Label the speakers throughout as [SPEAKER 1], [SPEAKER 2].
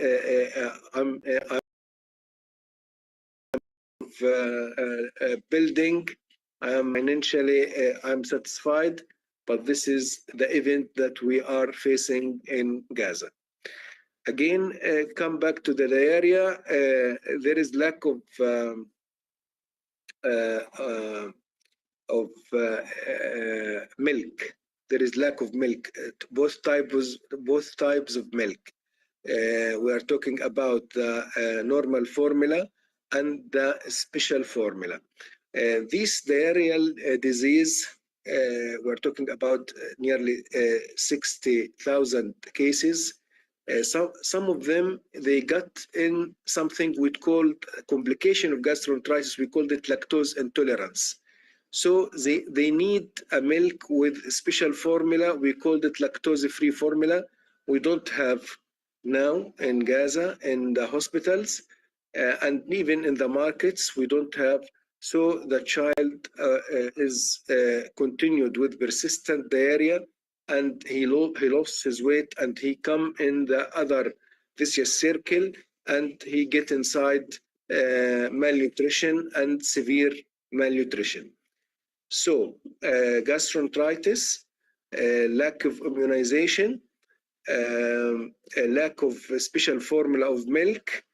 [SPEAKER 1] I'm building. I am financially I'm satisfied, but this is the event that we are facing in Gaza. Again, come back to the area. There is lack of milk. There is lack of milk. Both types of milk. We are talking about the normal formula and the special formula. This diarrheal disease, we're talking about nearly 60,000 cases. Some of them, they got in something we called complication of gastroenteritis. We called it lactose intolerance. So they need a milk with a special formula. We called it lactose-free formula. We don't have now in Gaza, in the hospitals, and even in the markets, we don't have. So the child is continued with persistent diarrhea, and he lost his weight, and he come in the other vicious circle, and he get inside malnutrition and severe malnutrition. So gastroenteritis, lack of immunization, a lack of special formula of milk,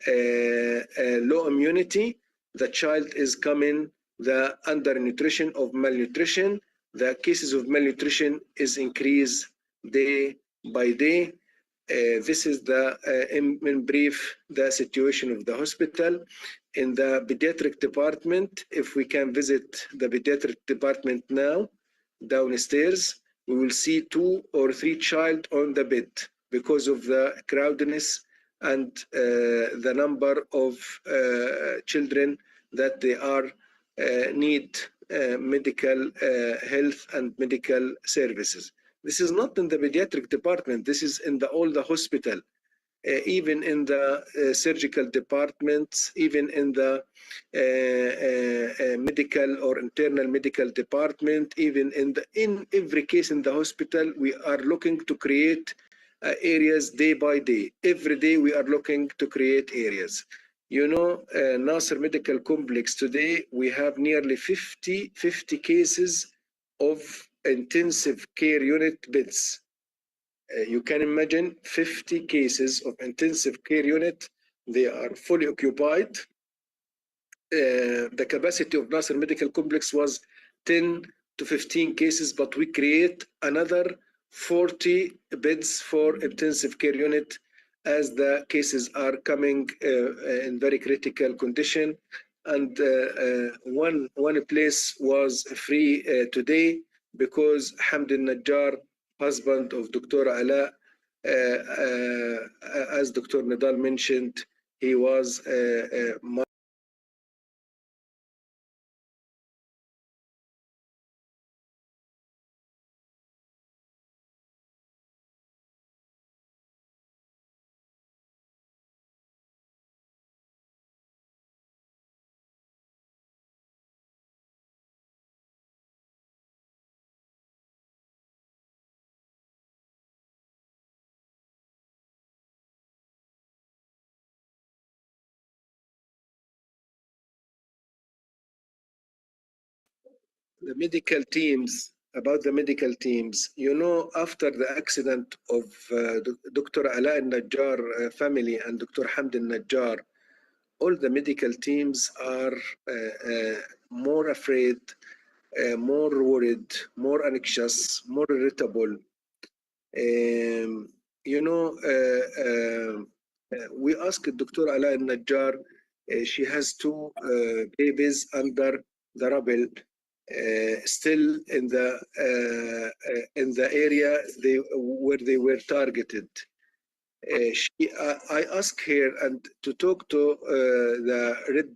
[SPEAKER 1] low immunity, the child is coming the undernutrition of malnutrition. The cases of malnutrition is increased day by day. This is the, in brief, the situation of the hospital. In the pediatric department, if we can visit the pediatric department now, downstairs, we will see 2 or 3 children on the bed because of the crowdedness and the number of children that they are need medical health and medical services. This is not in the pediatric department. This is in all the hospital, even in the surgical departments, even in the medical or internal medical department, even in every case in the hospital, we are looking to create areas day by day. Every day we are looking to create areas. You know, Nasser Medical Complex today, we have nearly 50 cases of intensive care unit beds. You can imagine 50 cases of intensive care unit. They are fully occupied. The capacity of Nasser Medical Complex was 10 to 15 cases, but we create another 40 beds for intensive care unit as the cases are coming in very critical condition. And one place was free today because Hamd al-Najjar, husband of Dr. Ala, as Dr. Nidal mentioned, he was the medical teams, about the medical teams, you know, after the accident of Dr. Ala al-Najjar family and Dr. Hamd al-Najjar, all the medical teams are more afraid, more worried, more anxious, more irritable. You know, we asked Dr. Ala al-Najjar, she has 2 babies under the rubble. Still in the area where they were targeted. I asked her and to talk to the Red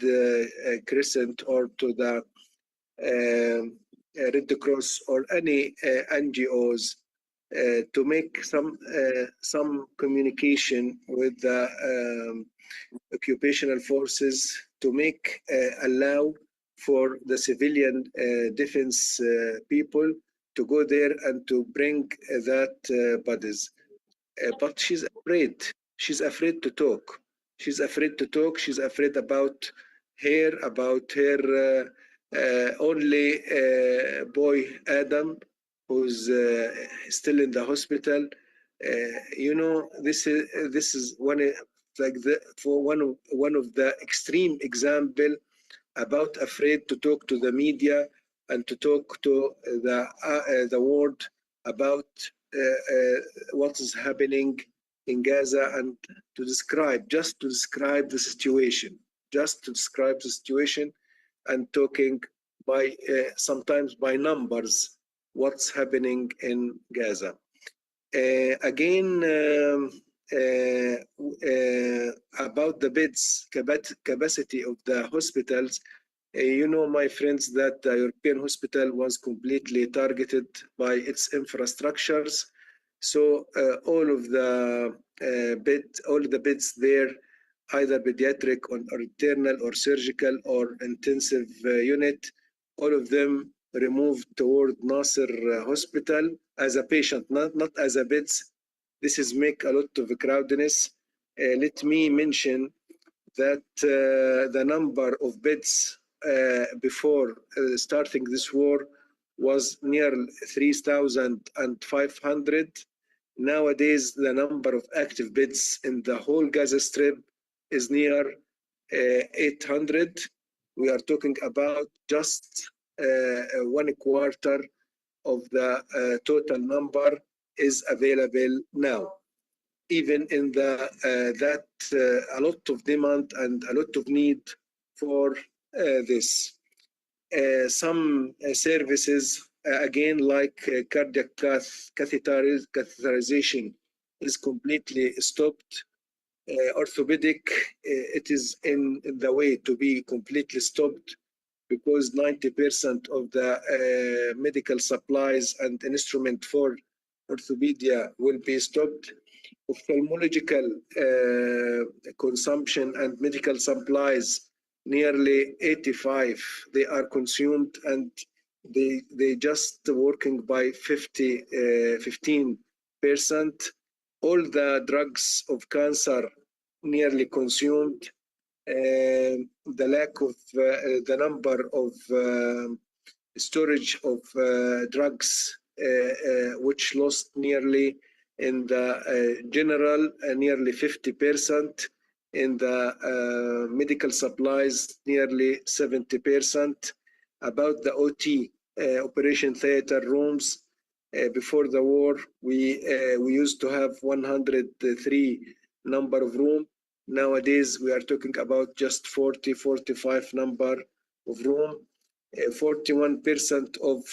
[SPEAKER 1] Crescent or to the Red Cross or any NGOs to make some communication with the occupational forces to make allow for the civilian defense people to go there and to bring that bodies. But she's afraid. she's afraid to talk. She's afraid to talk. She's afraid about her only boy Adam, who's still in the hospital. This is like the for one of the extreme example about afraid to talk to the media and to talk to the world about what is happening in Gaza, and to describe the situation, and talking by sometimes by numbers what's happening in Gaza. Again, about the beds capacity of the hospitals, my friends, that the European hospital was completely targeted by its infrastructures. So all the beds there, either pediatric or internal or surgical or intensive unit, all of them removed toward Nasser Hospital as a patient, not as a beds. This is make a lot of crowdedness. Let me mention that the number of beds before starting this war was near 3,500. Nowadays, the number of active beds in the whole Gaza Strip is near 800. We are talking about just 1/4 of the total number is available now. Even in that a lot of demand and a lot of need for this. Some services, again, like cardiac catheterization, is completely stopped. Orthopedic, it is in the way to be completely stopped, because 90% of the medical supplies and instrument for orthopedia will be stopped. Ophthalmological consumption and medical supplies, nearly 85, they are consumed, and they just working by 15%. All the drugs of cancer nearly consumed. The lack of the number of storage of drugs, which lost nearly in the general nearly 50%, in the medical supplies nearly 70%. About the OT, operation theater rooms, before the war, we used to have 103 number of room. Nowadays, we are talking about just 45 number of room. 41% of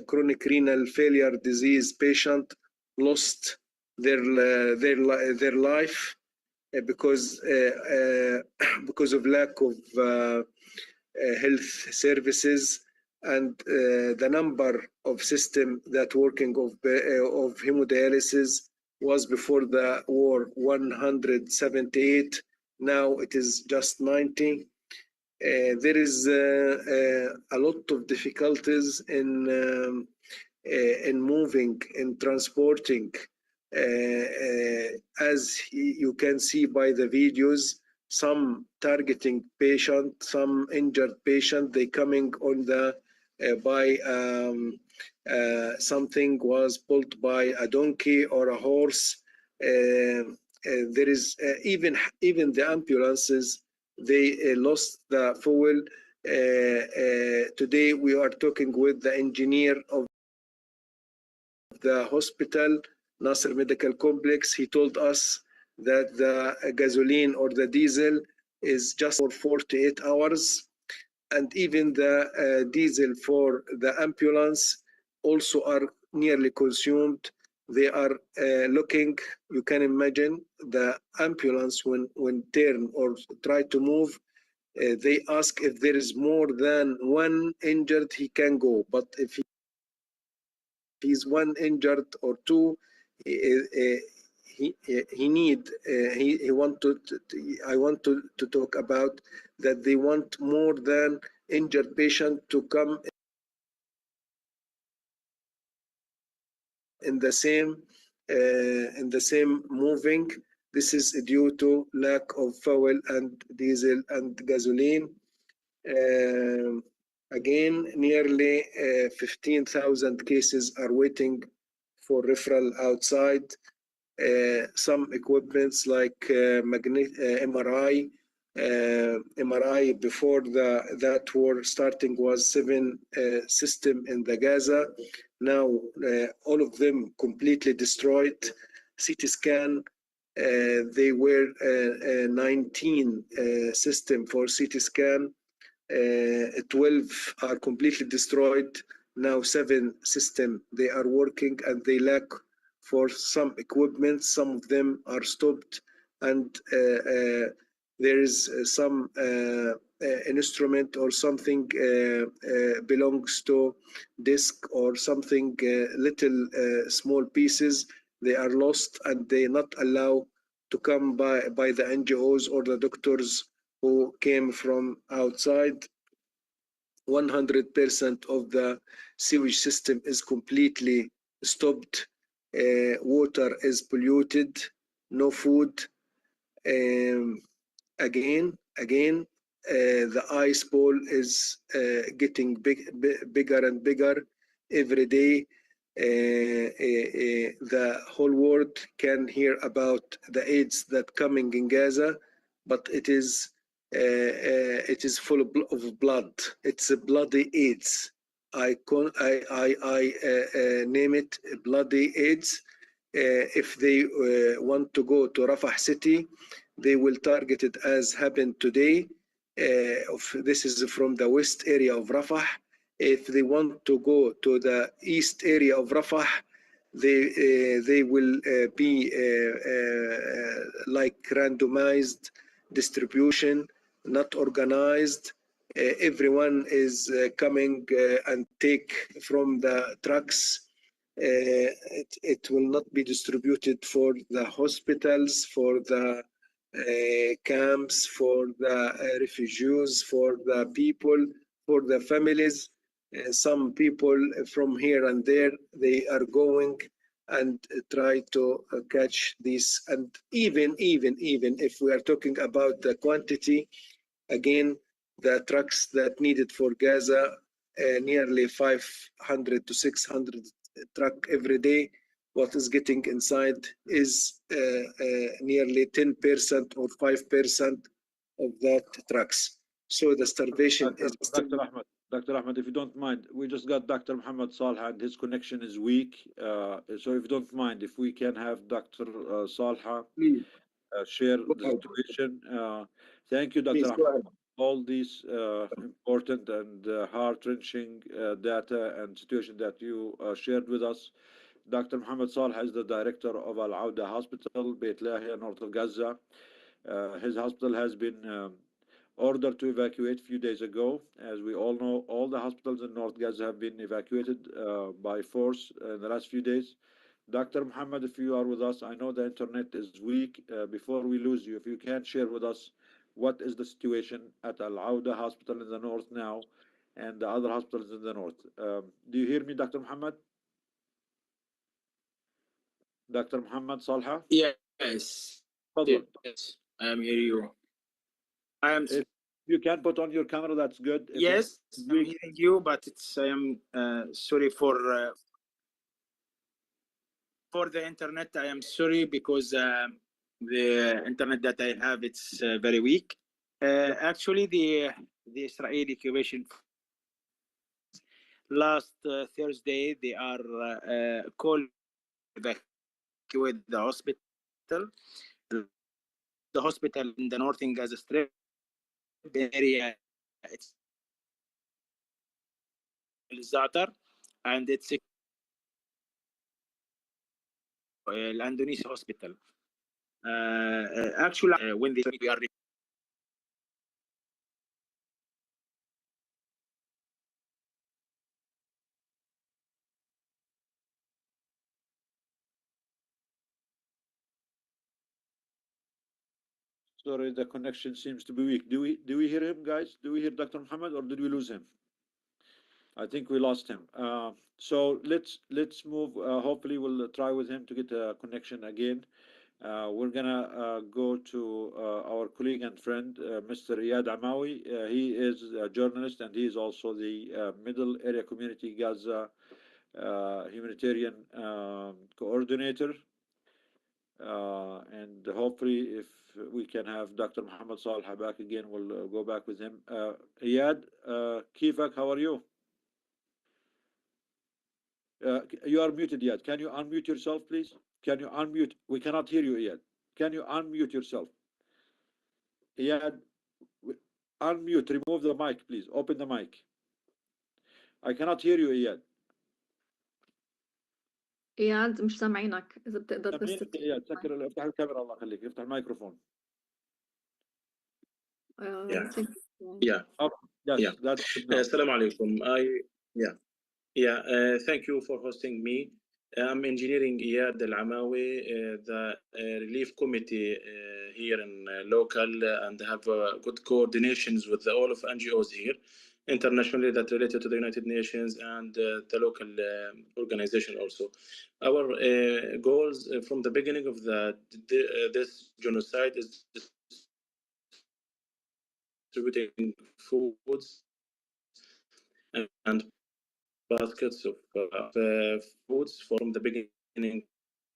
[SPEAKER 1] chronic renal failure disease patient lost their life because of lack of health services, and the number of system that working of hemodialysis was before the war 178. Now it is just 90. There is a lot of difficulties in moving, in transporting. As you can see by the videos, some targeting patient, some injured patient, they coming on the by something was pulled by a donkey or a horse. There is even the ambulances, they lost the fuel. Today we are talking with the engineer of the hospital, Nasser Medical Complex. He told us that the gasoline or the diesel is just for 48 hours. And even the diesel for the ambulance also are nearly consumed. They are looking, you can imagine, the ambulance when turn or try to move, they ask if there is more than one injured, he can go. But if he's one injured or two, I want to talk about that they want more than injured patient to come in the same in the same moving. This is due to lack of fuel and diesel and gasoline. Again, nearly 15,000 cases are waiting for referral outside. Some equipments like MRI. MRI before that war starting was 7 system in the Gaza. Now all of them completely destroyed. CT scan, they were 19 system for CT scan. 12 are completely destroyed. Now 7 system they are working and they lack for some equipment. Some of them are stopped, and there is some instrument or something belongs to disk or something little small pieces. They are lost and they not allow to come by the NGOs or the doctors who came from outside. 100% of the sewage system is completely stopped. Water is polluted, no food. Again, the ice ball is getting bigger and bigger every day. The whole world can hear about the AIDS that coming in Gaza, but it is full of blood. It's a bloody AIDS. I name it bloody AIDS. If they want to go to Rafah city, they will target it as happened today. This is from the west area of Rafah. If they want to go to the east area of Rafah, they will be like randomized distribution, not organized. Everyone is coming and take from the trucks. It will not be distributed for the hospitals, for the camps, for the refugees, for the people, for the families. Some people from here and there, they are going and try to catch this. And even if we are talking about the quantity, again, the trucks that needed for Gaza, nearly 500 to 600 truck every day. What is getting inside is nearly 10% or 5% of that trucks. So the starvation is still.
[SPEAKER 2] Dr. Ahmed, if you don't mind, we just got Dr. Muhammad Salha and his connection is weak. So if you don't mind, if we can have Dr. Salha share the situation. Thank you, Dr. Ahmed. All these important and heart-wrenching data and situation that you shared with us. Dr. Muhammad Salha is the director of Al Auda Hospital, Beit Lahia, north of Gaza. His hospital has been ordered to evacuate a few days ago. As we all know, all the hospitals in North Gaza have been evacuated by force in the last few days. Dr. Muhammad, if you are with us, I know the internet is weak. Before we lose you, if you can share with us what is the situation at Al Auda Hospital in the north now and the other hospitals in the north. Do you hear me, Dr. Muhammad? Dr. Muhammad Salha?
[SPEAKER 3] Yes. Yes. I am hearing you.
[SPEAKER 2] If you can put on your camera, that's good.
[SPEAKER 3] Yes, I'm hearing you, but I am sorry for the internet. I am sorry because the internet that I have, it's very weak. Actually, the Israeli occupation last Thursday, they are called evacuate the hospital. The hospital in the northern Gaza Strip area, it's Zatar, and it's Indonesia hospital. Actually, when we are
[SPEAKER 2] Sorry, the connection seems to be weak. Do we hear him, guys? Do we hear Dr. Muhammad, or did we lose him? I think we lost him. So let's move. Hopefully, we'll try with him to get a connection again. We're gonna go to our colleague and friend, Mr. Iyad Amawi. He is a journalist and he is also the Middle Area Community Gaza humanitarian coordinator. And hopefully, if we can have Dr. Muhammad Salha back again, we'll go back with him. Iyad, كيفك? How are you? You are muted, Iyad. Can you unmute yourself, please? Can you unmute? We cannot hear you, Iyad. Can you unmute yourself? Iyad, unmute. Remove the mic, please. Open the mic. I cannot hear you, Iyad.
[SPEAKER 4] إياد مش سامعينك إذا بتقدر بس
[SPEAKER 2] سامعينك يا إياد. سكر افتح الكاميرا الله يخليك. افتح الميكروفون.
[SPEAKER 5] Yeah.
[SPEAKER 2] Oh, yes,
[SPEAKER 5] Yeah.
[SPEAKER 2] that's good now.
[SPEAKER 5] Assalamu alaikum. Thank you for hosting me. I'm engineering Iyad Al-Amawi, the relief committee here in local, and have good coordinations with all of NGOs here, internationally, that related to the United Nations and the local organization also. Our goals from the beginning of this genocide is distributing foods and baskets of foods from the beginning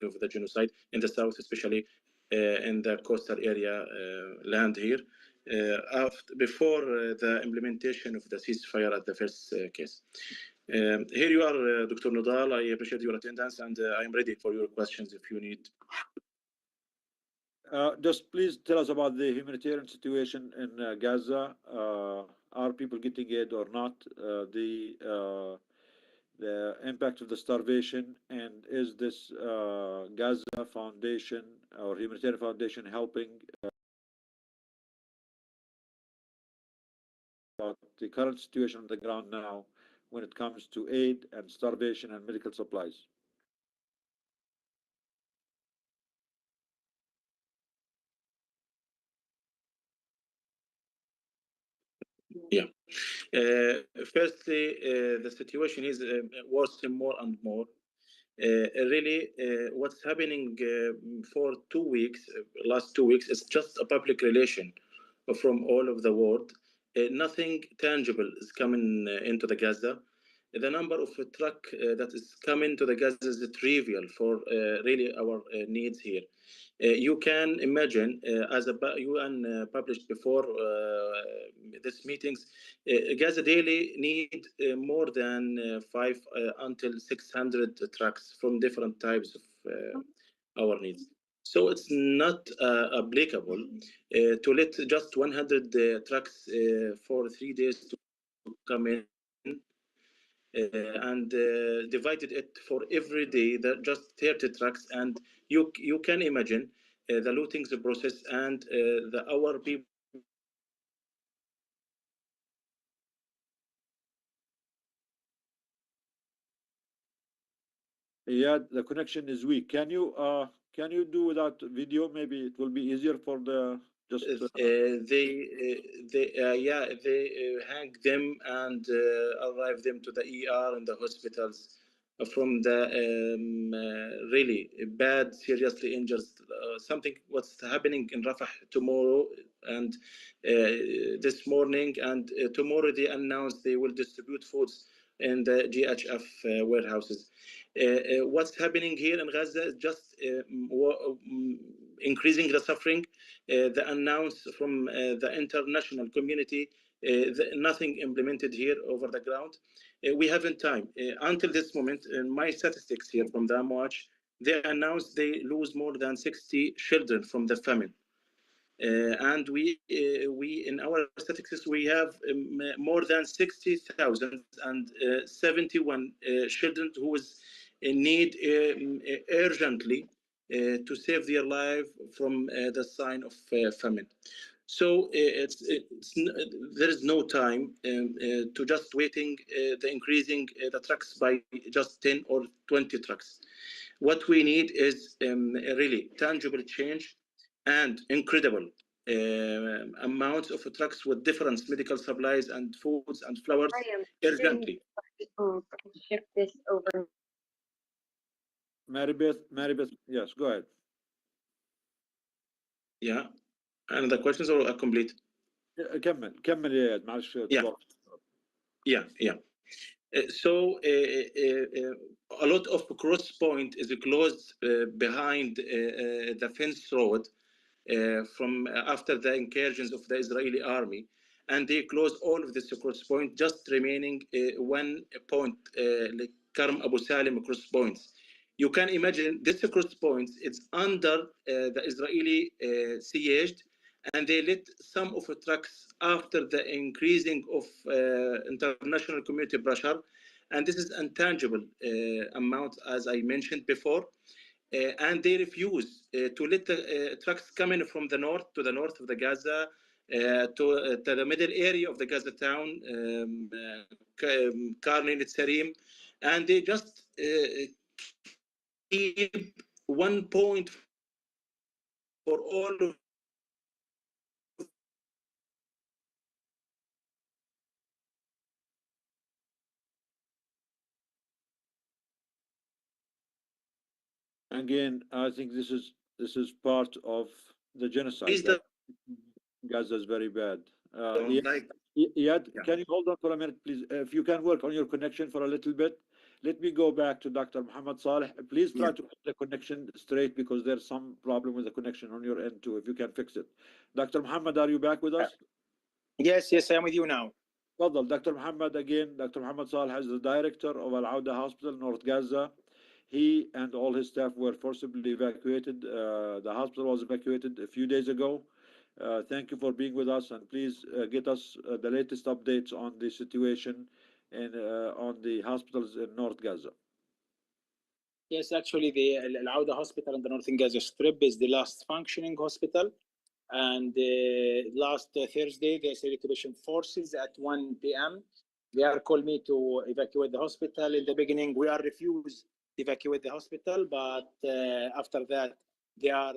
[SPEAKER 5] of the genocide in the south, especially in the coastal area land here, before the implementation of the ceasefire at the first case. Here you are, Dr. Nodal. I appreciate your attendance, and I am ready for your questions if you need.
[SPEAKER 2] Just please tell us about the humanitarian situation in Gaza. Are people getting aid or not? The impact of the starvation, and is this Gaza Foundation or humanitarian foundation helping about the current situation on the ground now when it comes to aid and starvation and medical supplies?
[SPEAKER 5] Yeah. Firstly, the situation is worsening more and more. Really, what's happening for 2 weeks, last 2 weeks, is just a public relation from all of the world. Nothing tangible is coming into the Gaza. The number of truck that is coming to the Gaza is trivial for really our needs here. You can imagine, as a UN published before these meetings, Gaza daily need more than 5 until 600 trucks from different types of our needs. So it's not applicable to let just 100 trucks for 3 days to come in and divided it for every day, just 30 trucks. And you can imagine the looting the process and our people.
[SPEAKER 2] Yeah, the connection is weak. Can you do without video? Maybe it will be easier for the just.
[SPEAKER 5] They hang them and arrive them to the ER and the hospitals from the really bad, seriously injured. Something what's happening in Rafah tomorrow and this morning, and tomorrow they announced they will distribute foods in the GHF warehouses. What's happening here in Gaza is just increasing the suffering. The announce from the international community, nothing implemented here over the ground. We haven't time. Until this moment, in my statistics here from the Watch, they announced they lose more than 60 children from the famine. And we in our statistics we have more than 60,071 children who is in need urgently to save their life from the sign of famine. So there is no time to just waiting the increasing the trucks by just 10 or 20 trucks. What we need is a really tangible change and incredible amounts of trucks with different medical supplies and foods and flowers urgently.
[SPEAKER 6] Shift this over.
[SPEAKER 2] Maribeth, yes, go ahead.
[SPEAKER 5] Yeah. Another questions or complete?
[SPEAKER 2] كمل يا اياد معلش.
[SPEAKER 5] Yeah. So a lot of cross point is closed behind the fence road from after the incursions of the Israeli army, and they close all of this cross point, just remaining one point, like Karm Abu Salim cross points. You can imagine this cross point, it's under the Israeli sieged, and they let some of the trucks after the increasing of international community pressure, and this is intangible amount, as I mentioned before. And they refuse to let the trucks come in from the north to the north of the Gaza, to the middle area of the Gaza town, Karni, Netzarim, and they just keep 1 point for all of
[SPEAKER 2] Again, I think this is part of the genocide. Gaza is very bad. Iyad, can you hold on for a minute, please? If you can work on your connection for a little bit. Let me go back to Dr. Muhammad Saleh. Please try to keep the connection straight, because there's some problem with the connection on your end too, if you can fix it. Dr. Muhammad, are you back with us?
[SPEAKER 3] Yes, I am with you now.
[SPEAKER 2] Well, Dr. Muhammad again. Dr. Muhammad Saleh is the director of Al-Auda Hospital, North Gaza. He and all his staff were forcibly evacuated. The hospital was evacuated a few days ago. Thank you for being with us, and please get us the latest updates on the situation and on the hospitals in North Gaza.
[SPEAKER 3] Yes, actually, the Al-Auda Hospital in the Northern Gaza Strip is the last functioning hospital. And last Thursday, the Israeli occupation forces at 1 p.m. they are called me to evacuate the hospital. In the beginning, we are refused to evacuate the hospital, but after that, they are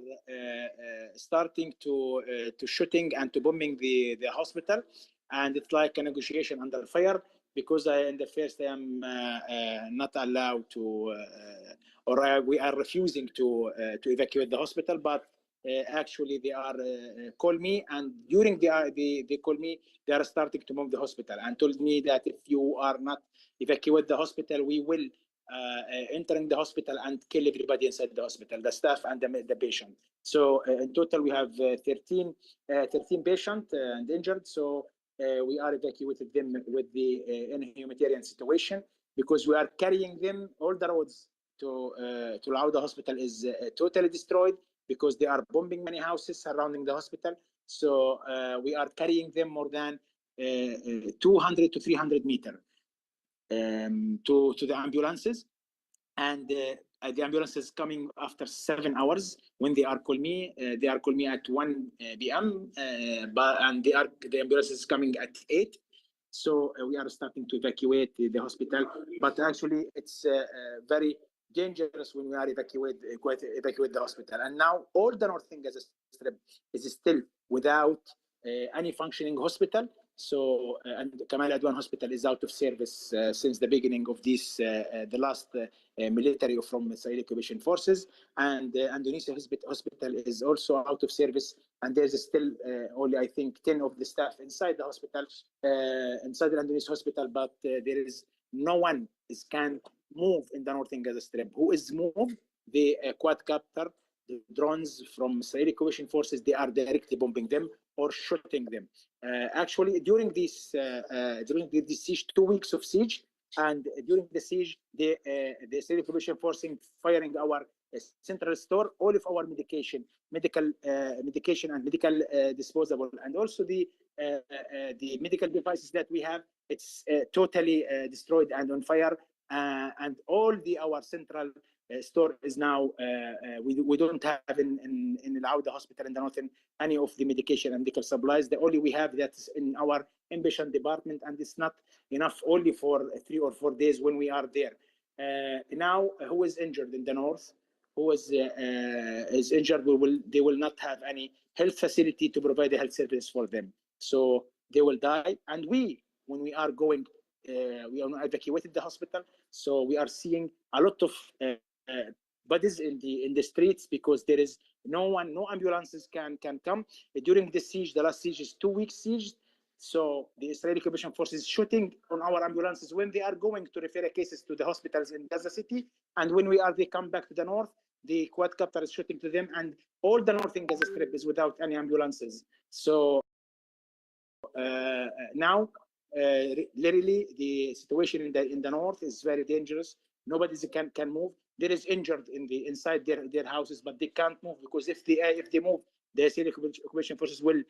[SPEAKER 3] starting to shooting and to bombing the hospital, and it's like a negotiation under fire, because in the first I am not allowed to, or we are refusing to evacuate the hospital, but actually they are call me, and during they call me, they are starting to move the hospital and told me that if you are not evacuate the hospital, we will entering the hospital and kill everybody inside the hospital, the staff and the patient. So in total, we have 13 patients and injured. So we are evacuated them with the humanitarian situation, because we are carrying them. All the roads to Al-Auda Hospital is totally destroyed, because they are bombing many houses surrounding the hospital. So we are carrying them more than 200 to 300 meters to the ambulances, and the ambulance is coming after 7 hours. When they are call me at 1 p.m. And the ambulance is coming at 8. So we are starting to evacuate the hospital, but actually it's very dangerous when we are evacuate the hospital. And now all the Northern Gaza Strip is still without any functioning hospital. So and Kamal Adwan Hospital is out of service since the beginning of this, the last military from Israeli occupation forces, and Indonesia Hospital is also out of service, and there's still only, I think, 10 of the staff inside the hospital, inside the Indonesia Hospital, but there is no one can move in the Northern Gaza Strip. Who is moved? The quadcopter, the drones from Israeli occupation forces, they are directly bombing them or shooting them. Actually, during this siege, 2 weeks of siege, and during the siege, the Israeli occupation forces firing our central store, all of our medication and medical disposable, and also the medical devices that we have, it's totally destroyed and on fire. And all our central store is now, we don't have in Al-Auda Hospital in the northern any of the medication and medical supplies. The only we have that's in our inpatient department, and it's not enough only for 3 or 4 days when we are there. Now, who is injured in the north? who is injured, they will not have any health facility to provide a health service for them. So they will die. And when we are going, we are evacuated the hospital. So we are seeing a lot of bodies in the streets because there is no ambulances can come. During the siege, the last siege is 2 weeks siege. So the Israeli occupation force is shooting on our ambulances when they are going to refer cases to the hospitals in Gaza City. And when they come back to the north, the quadcopter is shooting to them, and all the northern Gaza Strip is without any ambulances. So now, literally, the situation in the north is very dangerous. Nobody can move. There is injured inside their houses, but they can't move because if they move, the Israeli occupation forces will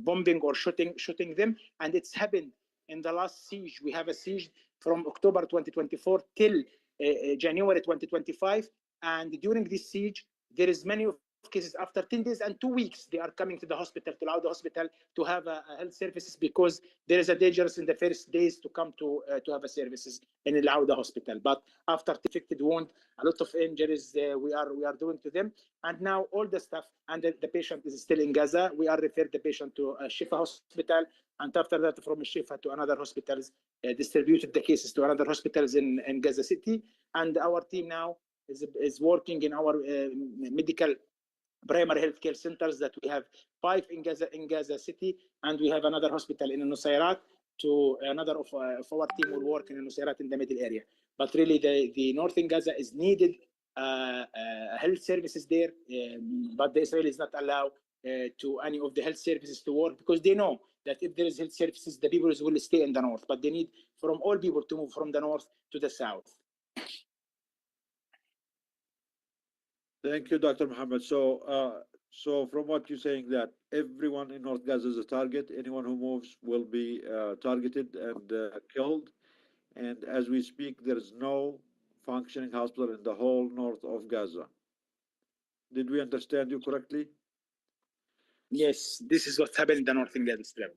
[SPEAKER 3] bombing or shooting them. And it's happened in the last siege. We have a siege from October 2024 till January 2025, and during this siege, there is many cases after 10 days and 2 weeks they are coming to the hospital, to allow the hospital to have health services, because there is a dangerous in the first days to come to have a services and allow the hospital. But after infected wound, a lot of injuries we are doing to them. And now all the stuff, and the patient is still in Gaza. We are referred the patient to Shifa hospital, and after that from Shifa to another hospitals, distributed the cases to another hospitals in Gaza City. And our team now is working in our medical primary healthcare centers that we have 5 in Gaza City, and we have another hospital in Nusayrat. To another of our team will work in Nusayrat in the middle area. But really, the northern Gaza is needed health services there, but the Israelis not allow to any of the health services to work, because they know that if there is health services, the people will stay in the north. But they need from all people to move from the north to the south.
[SPEAKER 2] Thank you, Dr. Muhammad. So from what you're saying, that everyone in North Gaza is a target. Anyone who moves will be targeted and killed. And as we speak, there is no functioning hospital in the whole north of Gaza. Did we understand you correctly?
[SPEAKER 3] Yes, this is what happened in the northern Gaza Strip.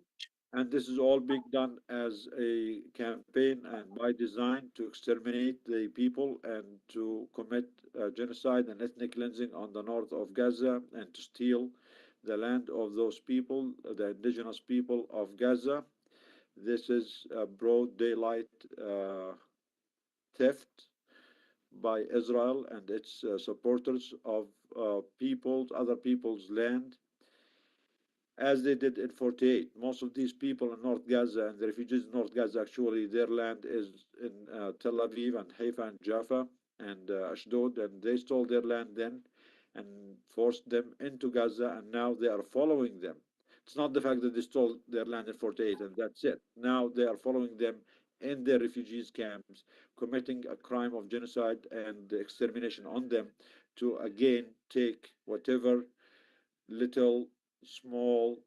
[SPEAKER 2] And this is all being done as a campaign and by design to exterminate the people and to commit genocide and ethnic cleansing on the north of Gaza, and to steal the land of those people, the indigenous people of Gaza. This is a broad daylight theft by Israel and its supporters of other people's land, as they did in 48. Most of these people in North Gaza and the refugees in North Gaza, actually, their land is in Tel Aviv and Haifa and Jaffa and Ashdod, and they stole their land then and forced them into Gaza, and now they are following them. It's not the fact that they stole their land in 48 and that's it. Now they are following them in their refugees camps, committing a crime of genocide and extermination on them to again take whatever little small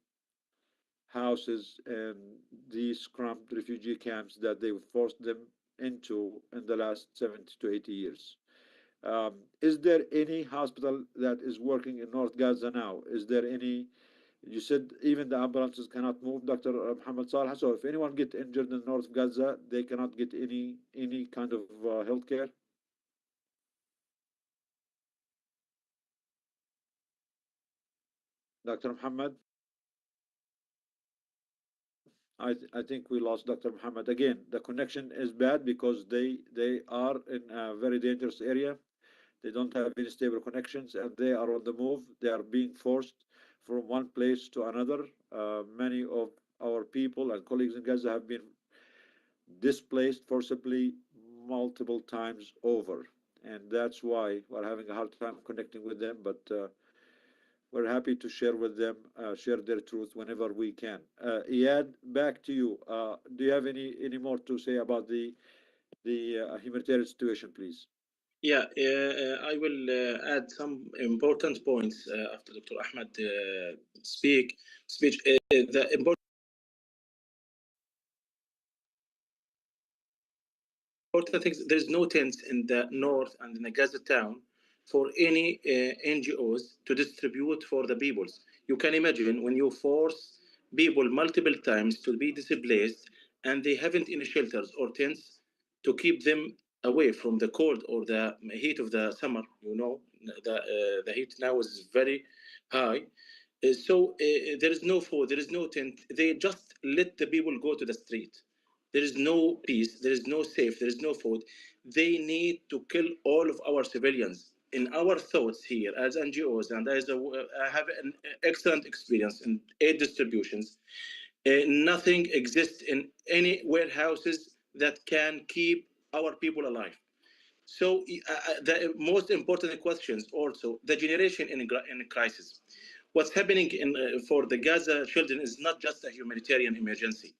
[SPEAKER 2] houses and these cramped refugee camps that they forced them into in the last 70 to 80 years. Is there any hospital that is working in North Gaza now? Is there any? You said even the ambulances cannot move, Dr. Muhammad Saleh. So if anyone get injured in North Gaza, they cannot get any kind of health care? Dr. Muhammad? I think we lost Dr. Muhammad again. The connection is bad because they are in a very dangerous area. They don't have any stable connections and they are on the move. They are being forced from one place to another. Many of our people and colleagues in Gaza have been displaced forcibly multiple times over, and that's why we're having a hard time connecting with them. But we're happy to share with them, share their truth whenever we can. Iyad, back to you. Do you have any more to say about the humanitarian situation, please?
[SPEAKER 5] Yeah, I will add some important points after Dr. Ahmed speech. The important things, there's no tents in the north and in the Gaza town for any NGOs to distribute for the peoples. You can imagine when you force people multiple times to be displaced and they haven't any shelters or tents to keep them away from the cold or the heat of the summer, the heat now is very high. So there is no food, there is no tent. They just let the people go to the street. There is no peace, there is no safe, there is no food. They need to kill all of our civilians. In our thoughts here as NGOs, and I have an excellent experience in aid distributions, nothing exists in any warehouses that can keep our people alive. So the most important questions also, the generation in a crisis. What's happening for the Gaza children is not just a humanitarian emergency.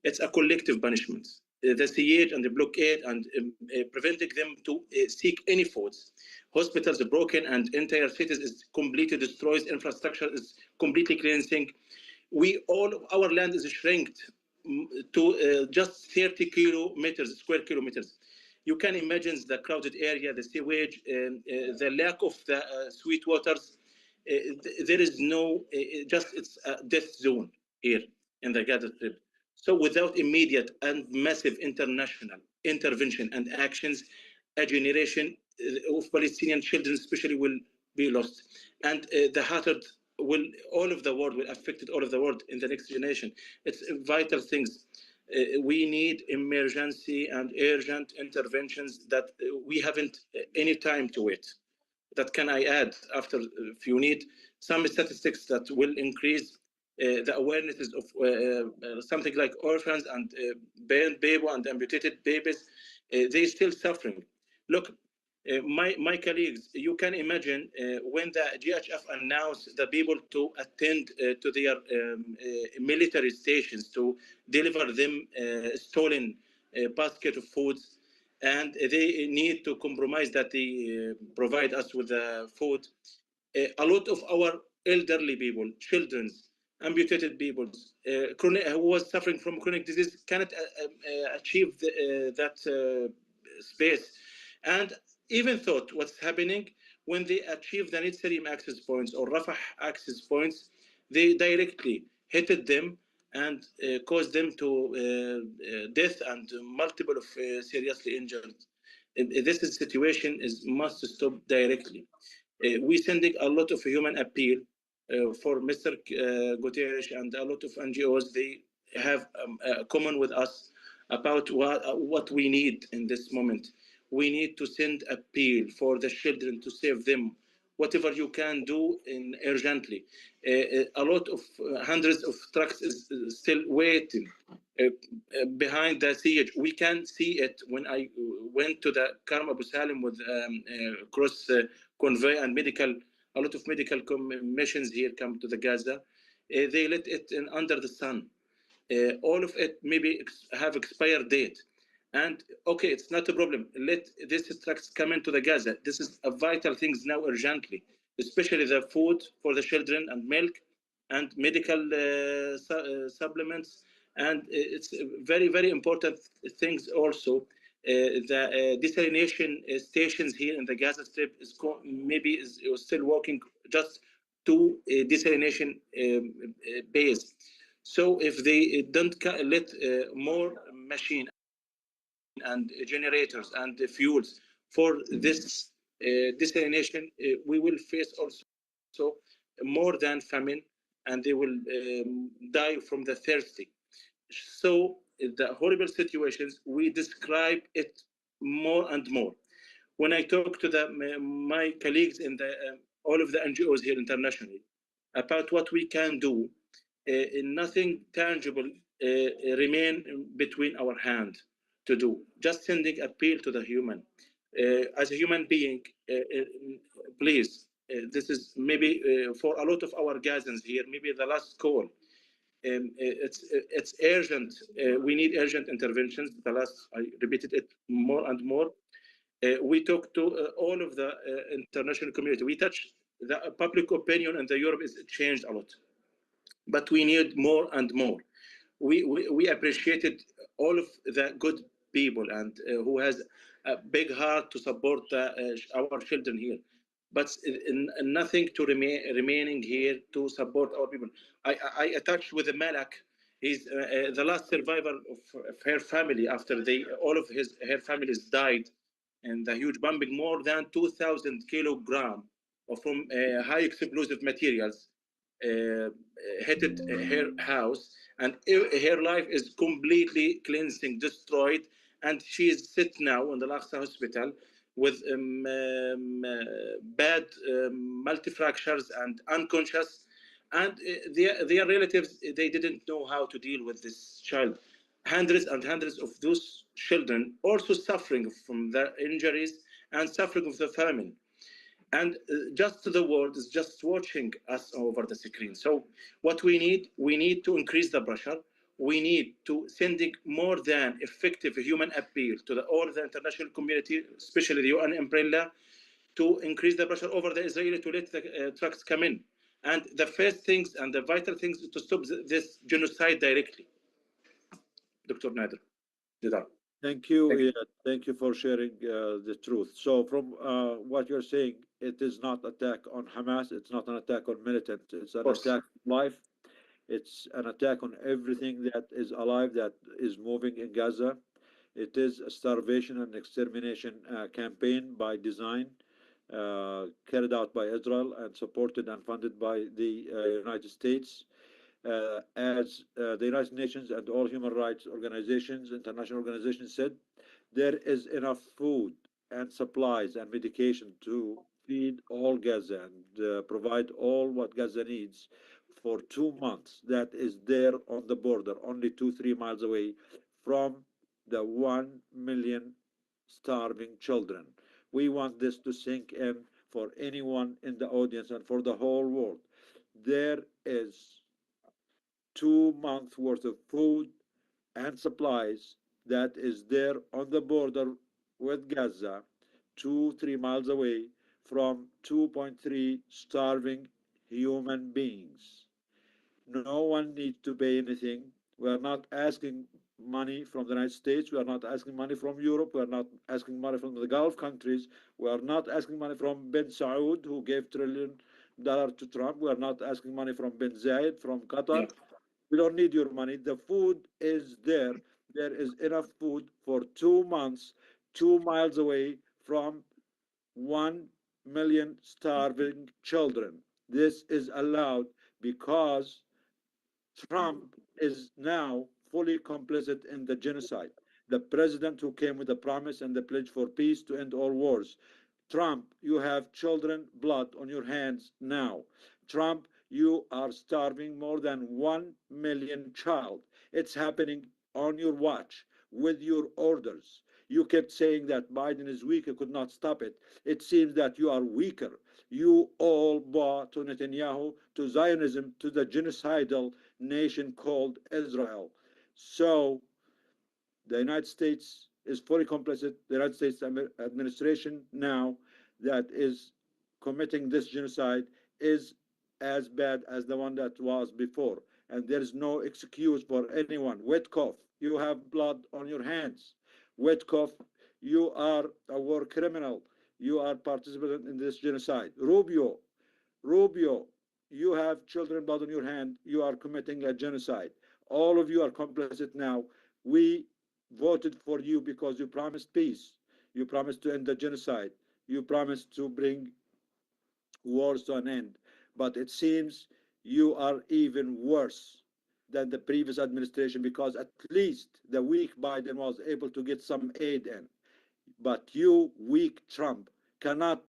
[SPEAKER 5] It's a collective punishment. The siege and the blockade and preventing them to seek any foods. Hospitals are broken and entire cities is completely destroyed. Infrastructure is completely cleansing. All of our land is shrinked to just 30 kilometers, square kilometers. You can imagine the crowded area, the sewage, the lack of the sweet waters. There is no, it's a death zone here in the Gaza Strip. So without immediate and massive international intervention and actions, a generation of Palestinian children especially will be lost. And the hatred will, all of the world will affect it, all of the world in the next generation. It's vital things. We need emergency and urgent interventions that we haven't any time to wait. That can I add after, if you need some statistics that will increase the awareness of something like orphans and burned baby and amputated babies, they're still suffering. Look, my colleagues, you can imagine when the GHF announced the people to attend to their military stations to deliver them stolen basket of foods, and they need to compromise that they provide us with the food. A lot of our elderly people, children, amputated people, who was suffering from chronic disease cannot achieve that space. And even thought what's happening when they achieve the Netzarim access points or Rafah access points, they directly hit them and caused them to death and multiple of seriously injured. This situation must stop directly. We sending a lot of human appeal for Mr. Guterres and a lot of NGOs. They have common with us about what we need in this moment. We need to send appeal for the children to save them. Whatever you can do urgently. A lot of hundreds of trucks is still waiting behind the siege. We can see it when I went to the Karam Abu Salim with cross convoy and medical. A lot of medical missions here come to the Gaza. They let it in under the sun. All of it maybe have expired date. And okay, it's not a problem. Let these trucks come into the Gaza. This is a vital thing now urgently, especially the food for the children and milk and medical supplements. And it's very, very important things also. The desalination stations here in the Gaza Strip is maybe is still working just to desalination base. So if they don't let more machine and generators and the fuels for this desalination, we will face also more than famine, and they will die from the thirsty. So the horrible situations, we describe it more and more. When I talk to my colleagues in the all of the NGOs here internationally about what we can do, nothing tangible remain between our hand to do. Just sending appeal to the human. As a human being, please, this is maybe for a lot of our Gazans here, maybe the last call. It's urgent. We need urgent interventions. The last, I repeated it more and more. We talk to all of the international community. We touch the public opinion in the Europe is changed a lot, but we need more and more. We appreciated all of the good people and who has a big heart to support our children here, but nothing to remaining here to support our people. I attached with the Malak. He's the last survivor of her family after all of her families died and the huge bombing, more than 2,000 kilogram of from high explosive materials hit her house, and her life is completely cleansing, destroyed, and she is sit now in the Al-Aqsa hospital with bad multifractures and unconscious, and their relatives, they didn't know how to deal with this child. Hundreds and hundreds of those children also suffering from the injuries and suffering of the famine, and just the world is just watching us over the screen. So what we need to increase the pressure. We need to sending more than effective human appeal to all the international community, especially the UN umbrella, to increase the pressure over the Israeli to let the trucks come in. And the first things and the vital things is to stop this genocide directly. Dr. Nader.
[SPEAKER 2] Thank you, Ian. Thank you for sharing the truth. So, from what you're saying, it is not attack on Hamas. It's not an attack on militants. It's an attack on life. It's an attack on everything that is alive, that is moving in Gaza. It is a starvation and extermination campaign by design, carried out by Israel and supported and funded by the United States. As the United Nations and all human rights organizations, international organizations said, there is enough food and supplies and medication to feed all Gaza and provide all what Gaza needs for 2 months. That is there on the border, only 2, 3 miles away from the 1 million starving children. We want this to sink in for anyone in the audience and for the whole world. There is 2 months worth of food and supplies that is there on the border with Gaza, 2, 3 miles away from 2.3 starving human beings. No one needs to pay anything. We are not asking money from the United States. We are not asking money from Europe. We are not asking money from the Gulf countries. We are not asking money from bin Saud, who gave $1 trillion to Trump. We are not asking money from bin Zayed, from Qatar. Yeah. We don't need your money. The food is there. There is enough food for 2 months, 2 miles away from 1 million starving children. This is allowed because Trump is now fully complicit in the genocide. The president who came with a promise and the pledge for peace to end all wars. Trump, you have children blood on your hands now. Trump, you are starving more than 1 million child. It's happening on your watch with your orders. You kept saying that Biden is weak, he could not stop it. It seems that you are weaker. You all bought to Netanyahu, to Zionism, to the genocidal nation called Israel. So the United States is fully complicit. The United States administration now that is committing this genocide is as bad as the one that was before. And there is no excuse for anyone. Witkoff, you have blood on your hands. Witkoff, you are a war criminal. You are participating in this genocide. Rubio, you have children blood on your hand. You are committing a genocide. All of you are complicit now. We voted for you because you promised peace. You promised to end the genocide. You promised to bring wars to an end. But it seems you are even worse than the previous administration because at least the weak Biden was able to get some aid in. But you, weak Trump, cannot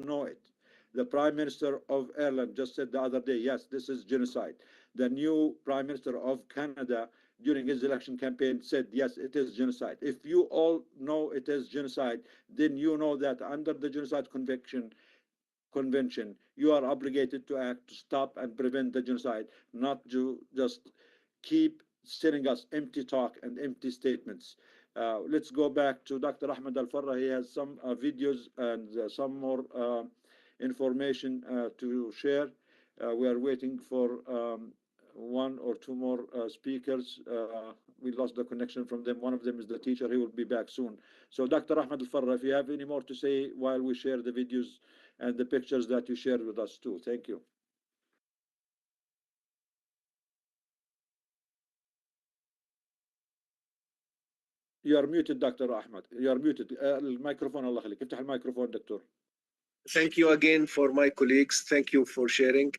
[SPEAKER 2] know it. The Prime Minister of Ireland just said the other day, yes, this is genocide. The new Prime Minister of Canada during his election campaign said, yes, it is genocide. If you all know it is genocide, then you know that under the Genocide Convention, you are obligated to act to stop and prevent the genocide, not to just keep sending us empty talk and empty statements. Let's go back to Dr. Ahmed Al-Farra. He has some videos and some more information to share. We are waiting for one or two more speakers. We lost the connection from them. One of them is the teacher. He will be back soon. So Dr. Ahmed Al-Farra, if you have any more to say while we share the videos and the pictures that you shared with us too. Thank you. You are muted Dr. Ahmed. You are muted. الميكروفون الله يخليك. افتح الميكروفون دكتور.
[SPEAKER 1] Thank you again for my colleagues. Thank you for sharing.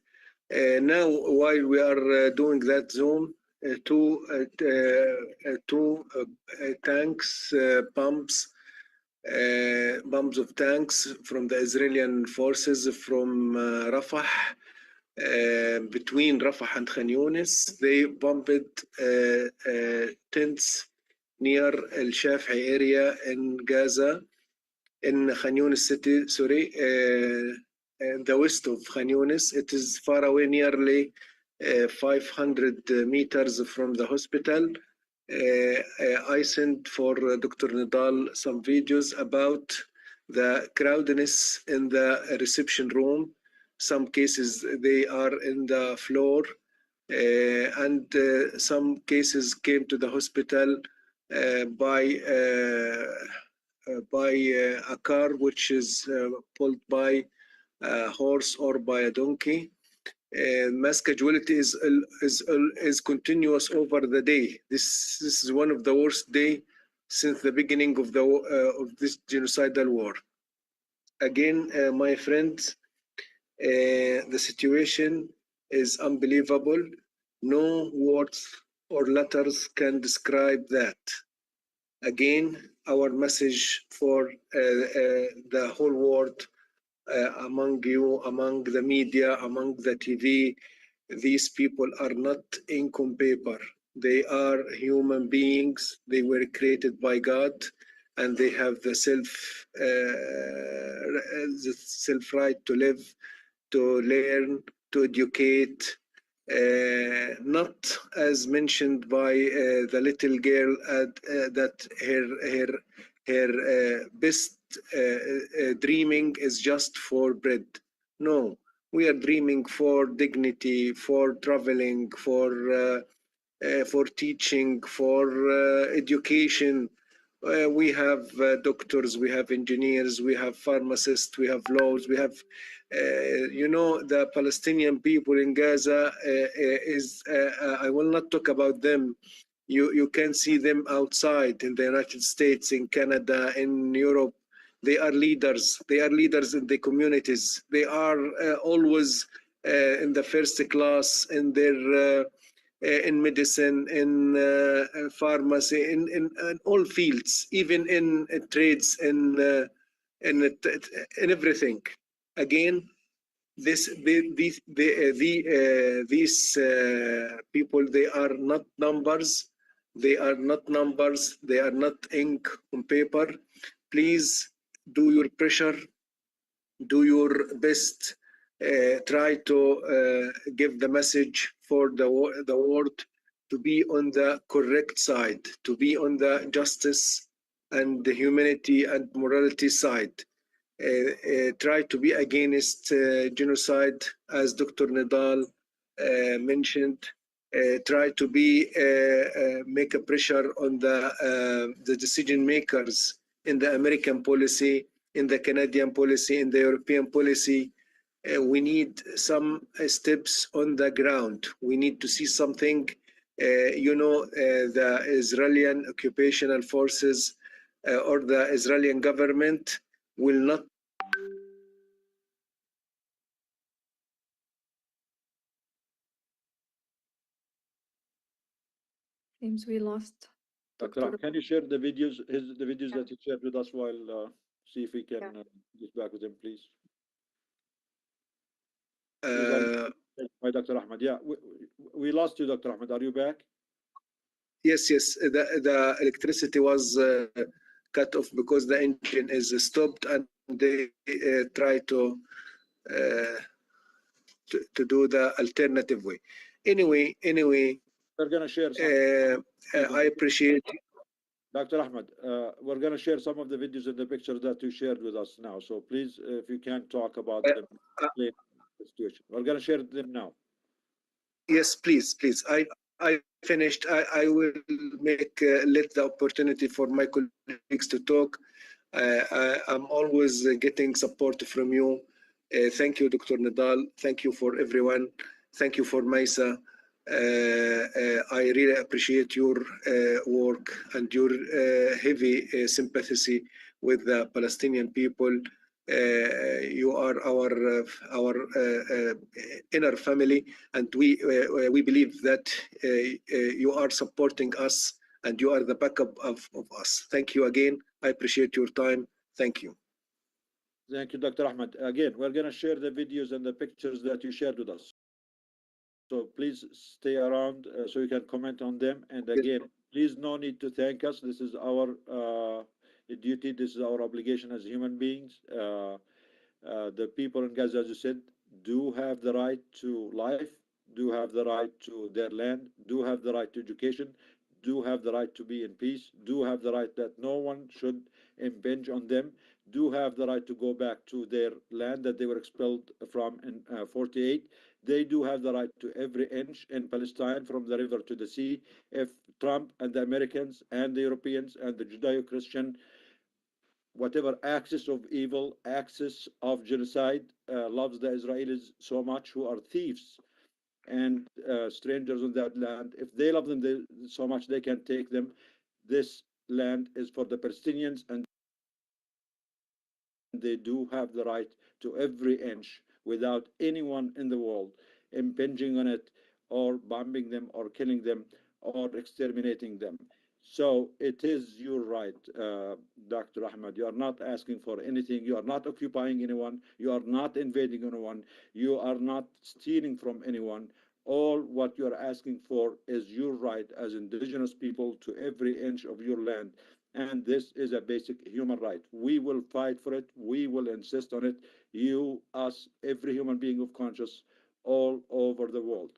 [SPEAKER 1] Now, while we are doing that Zoom, two tanks, pumps of tanks from the Israeli forces from Rafah, between Rafah and Khan Yunis. They bombed tents near El Shafi'i area in Gaza, in Khan Yunis city, sorry, in the west of Khan Yunis. It is far away, nearly 500 meters from the hospital. I sent for Dr. Nidal some videos about the crowdedness in the reception room. Some cases they are in the floor, and some cases came to the hospital by a car which is pulled by a horse or by a donkey. Mass casualty is continuous over the day. This is one of the worst day since the beginning of this genocidal war. Again, my friends, the situation is unbelievable. No words or letters can describe that. Again, our message for the whole world, among you, among the media, among the TV, these people are not ink on paper. They are human beings. They were created by God, and they have the self right to live, to learn, to educate. Not as mentioned by the little girl, that her best dreaming is just for bread. No, we are dreaming for dignity, for traveling, for teaching, for education. We have doctors, we have engineers, we have pharmacists, we have laws, we have, the Palestinian people in Gaza I will not talk about them. You can see them outside in the United States, in Canada, in Europe. They are leaders. They are leaders in the communities. They are always in the first class in their in medicine, in pharmacy, in all fields, even in trades, in everything. Again, these people, they are not numbers. They are not numbers. They are not ink on paper. Please do your pressure. Do your best. Try to give the message for the world to be on the correct side, to be on the justice and the humanity and morality side. Try to be against genocide, as Dr. Nidal mentioned. Try to be make a pressure on the decision makers in the American policy, in the Canadian policy, in the European policy. We need some steps on the ground. We need to see something. The Israeli occupational forces or the Israeli government will not.
[SPEAKER 4] Seems we lost
[SPEAKER 2] Dr. Can you share the videos, the videos that you shared with us while see if we can get back with him, please? By Dr. Ahmed. Yeah, we lost you, Dr. Ahmed. Are you back?
[SPEAKER 1] Yes. The electricity was cut off because the engine is stopped, and they try to do the alternative way. Anyway,
[SPEAKER 2] we're gonna share some.
[SPEAKER 1] I appreciate.
[SPEAKER 2] Dr. Ahmed, we're going to share some of the videos and the pictures that you shared with us now. So please, if you can talk about them, explain the situation. We're going to share them now.
[SPEAKER 1] Yes, please. I finished. I will make let the opportunity for my colleagues to talk. I'm always getting support from you. Thank you, Dr. Nidal. Thank you for everyone. Thank you for Maisa. I really appreciate your work and your heavy sympathy with the Palestinian people. You are our inner family, and we believe that you are supporting us, and you are the backup of us. Thank you again. I appreciate your time. Thank you.
[SPEAKER 2] Thank you, Dr. Ahmed. Again, we're going to share the videos and the pictures that you shared with us. So please stay around so you can comment on them. And again, please no need to thank us. This is our duty. This is our obligation as human beings. The people in Gaza, as you said, do have the right to life, do have the right to their land, do have the right to education, do have the right to be in peace, do have the right that no one should impinge on them, do have the right to go back to their land that they were expelled from in 48. They do have the right to every inch in Palestine from the river to the sea. If Trump and the Americans and the Europeans and the Judeo-Christian whatever axis of evil, axis of genocide, loves the Israelis so much, who are thieves and strangers on that land. If they love them so much, they can take them. This land is for the Palestinians, and they do have the right to every inch without anyone in the world impinging on it or bombing them or killing them or exterminating them. So it is your right, Dr. Ahmed. You are not asking for anything. You are not occupying anyone. You are not invading anyone. You are not stealing from anyone. All what you are asking for is your right as indigenous people to every inch of your land. And this is a basic human right. We will fight for it. We will insist on it. You, us, every human being of conscience all over the world.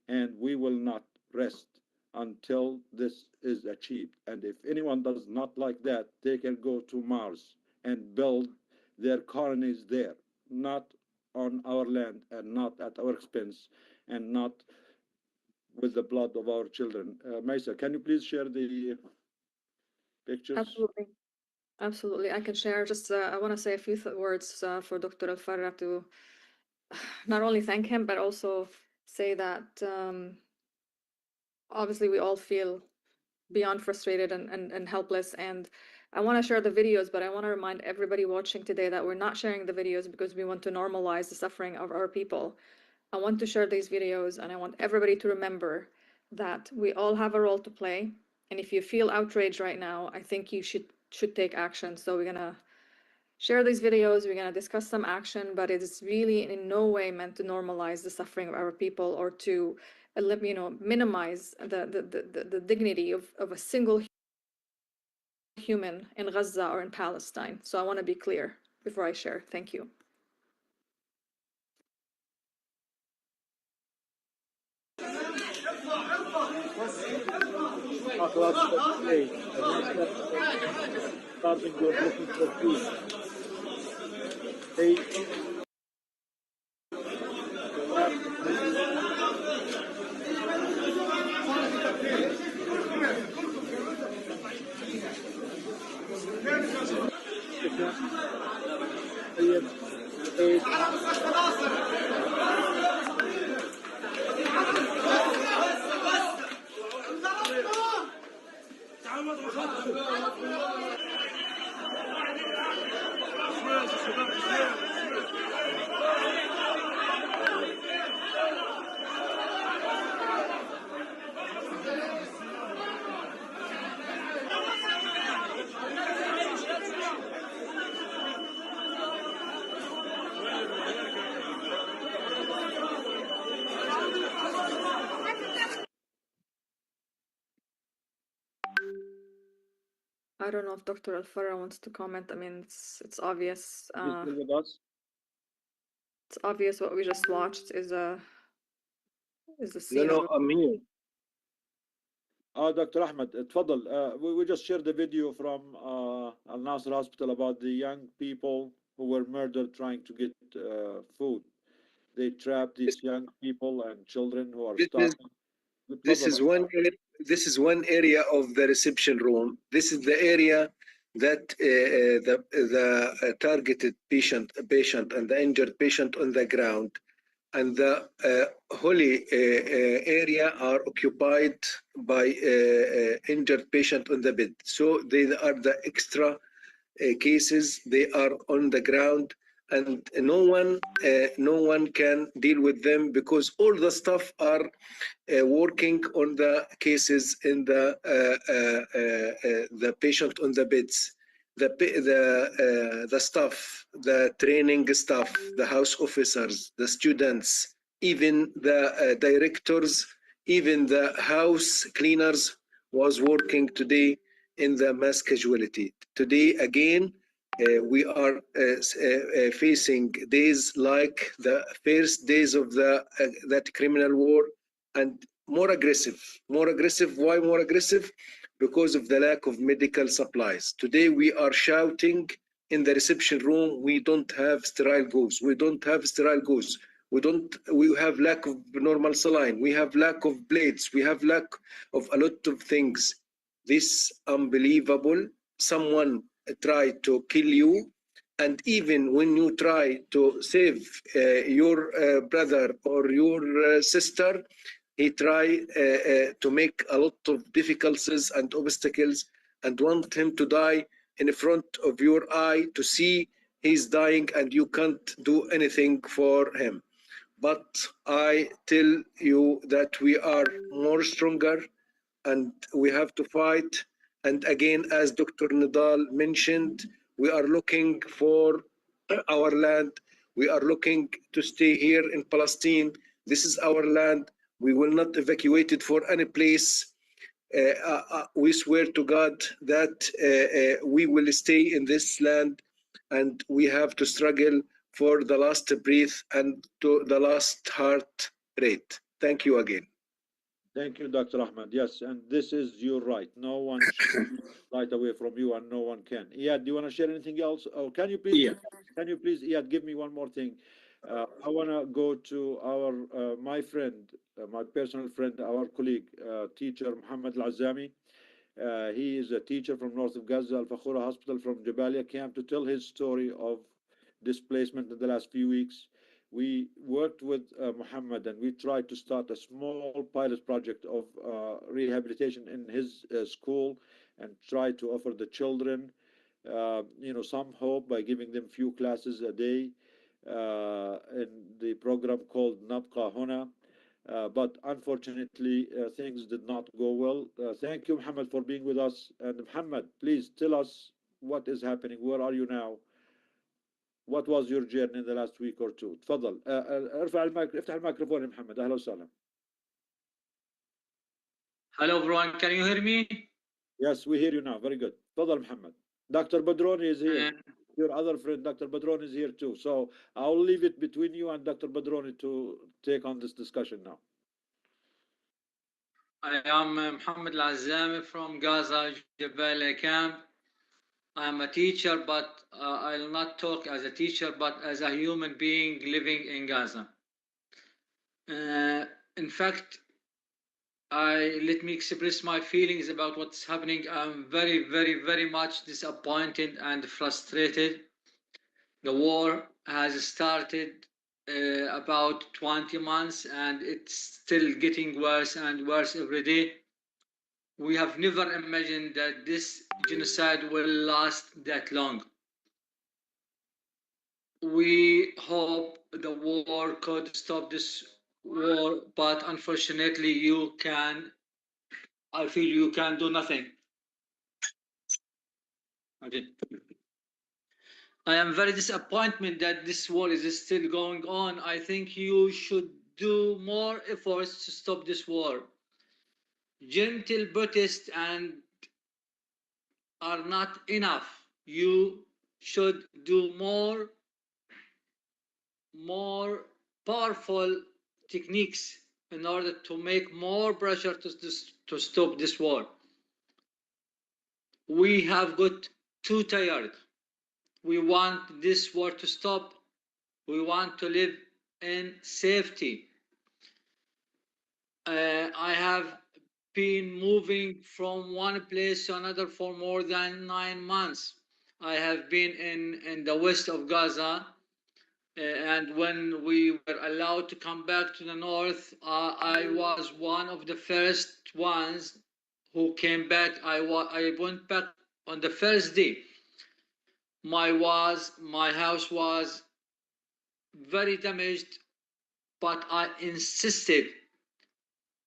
[SPEAKER 2] And we will not rest until this is achieved. And if anyone does not like that, they can go to Mars and build their colonies there, not on our land and not at our expense and not with the blood of our children. Maisa, can you please share the pictures?
[SPEAKER 4] Absolutely. I can share. Just I want to say a few words for Dr. Al-Farra to not only thank him, but also say that obviously we all feel beyond frustrated and helpless. And I want to share the videos, but I want to remind everybody watching today that we're not sharing the videos because we want to normalize the suffering of our people. I want to share these videos, and I want everybody to remember that we all have a role to play. And if you feel outraged right now, I think you should take action. So we're going to share these videos. We're going to discuss some action, but it is really in no way meant to normalize the suffering of our people or to minimize the dignity of a single human in Gaza or in Palestine. So I want to be clear before I share. Thank you.
[SPEAKER 2] Talk about today. Starting your mission for peace.
[SPEAKER 4] I don't know if Dr. Al-Farra wants to comment. I mean, it's obvious.
[SPEAKER 2] He's still with us?
[SPEAKER 4] It's obvious what we just watched is a
[SPEAKER 1] No,
[SPEAKER 4] scene
[SPEAKER 1] no,
[SPEAKER 4] of
[SPEAKER 1] I'm here.
[SPEAKER 2] Dr. Ahmed, تفضل. We just shared the video from Al Nasser Hospital about the young people who were murdered trying to get food. They trapped these young people and children who are
[SPEAKER 1] This is
[SPEAKER 2] starving.
[SPEAKER 1] this is one this is one area of the reception room. This is the area that the targeted patient and the injured patient on the ground, and the holy area are occupied by injured patient on the bed. So they are the extra cases. They are on the ground, and no one can deal with them because all the staff are working on the cases in the patient on the beds, the staff, the training staff, the house officers, the students, even the directors, even the house cleaners was working today in the mass casualty. Today again, we are facing days like the first days of that criminal war, and more aggressive. More aggressive. Why more aggressive? Because of the lack of medical supplies. Today we are shouting in the reception room, we don't have sterile gauze. We don't have sterile gauze. We have lack of normal saline. We have lack of blades. We have lack of a lot of things. This unbelievable. Someone tried to kill you, and even when you try to save your brother or your sister, he try to make a lot of difficulties and obstacles and want him to die in front of your eye to see he's dying, and you can't do anything for him. But I tell you that we are more stronger and we have to fight. And again, as Dr. Nidal mentioned, we are looking for our land. We are looking to stay here in Palestine. This is our land. We will not evacuate it for any place. We swear to God that we will stay in this land, and we have to struggle for the last breath and to the last heart rate. Thank you again.
[SPEAKER 2] Thank you, Dr. Ahmed. Yes, and this is your right. No one should be right away from you, and no one can. Iyad, do you want to share anything else? Oh, can you please, Iyad, give me one more thing? I want to go to our my friend, my personal friend, our colleague, teacher Muhammad Al-Azami. He is a teacher from north of Gaza, Al Fakhura Hospital from Jabalia camp, to tell his story of displacement in the last few weeks. We worked with Muhammad, and we tried to start a small pilot project of rehabilitation in his school and try to offer the children some hope by giving them few classes a day in the program called Nabqa Huna. But unfortunately, things did not go well. Thank you, Muhammad, for being with us. And Muhammad, please tell us what is happening. Where are you now? What was your journey in the last week or two? تفضل. افتح الميكروفون يا محمد. أهلا وسهلا.
[SPEAKER 7] Hello everyone, can you hear me?
[SPEAKER 2] Yes, we hear you now. Very good. تفضل محمد. Dr. Badroni is here. Your other friend, Dr. Badroni, is here too. So I'll leave it between you and Dr. Badroni to take on this discussion now.
[SPEAKER 7] I am Muhammad Al-Azami from Gaza, Jabalia camp. I am a teacher, but I'll not talk as a teacher, but as a human being living in Gaza. In fact, let me express my feelings about what's happening. I'm very, very, very much disappointed and frustrated. The war has started about 20 months, and it's still getting worse and worse every day. We have never imagined that this genocide will last that long. We hope the war could stop this war, but unfortunately I feel you can do nothing. Okay. I am very disappointed that this war is still going on. I think you should do more efforts to stop this war. Gentle protest and are not enough. You should do more powerful techniques in order to make more pressure to stop this war. We have got too tired. We want this war to stop. We want to live in safety. I have been moving from one place to another for more than 9 months. I have been in the west of Gaza, and when we were allowed to come back to the north, I was one of the first ones who came back. I went back on the first day. My house was very damaged, but I insisted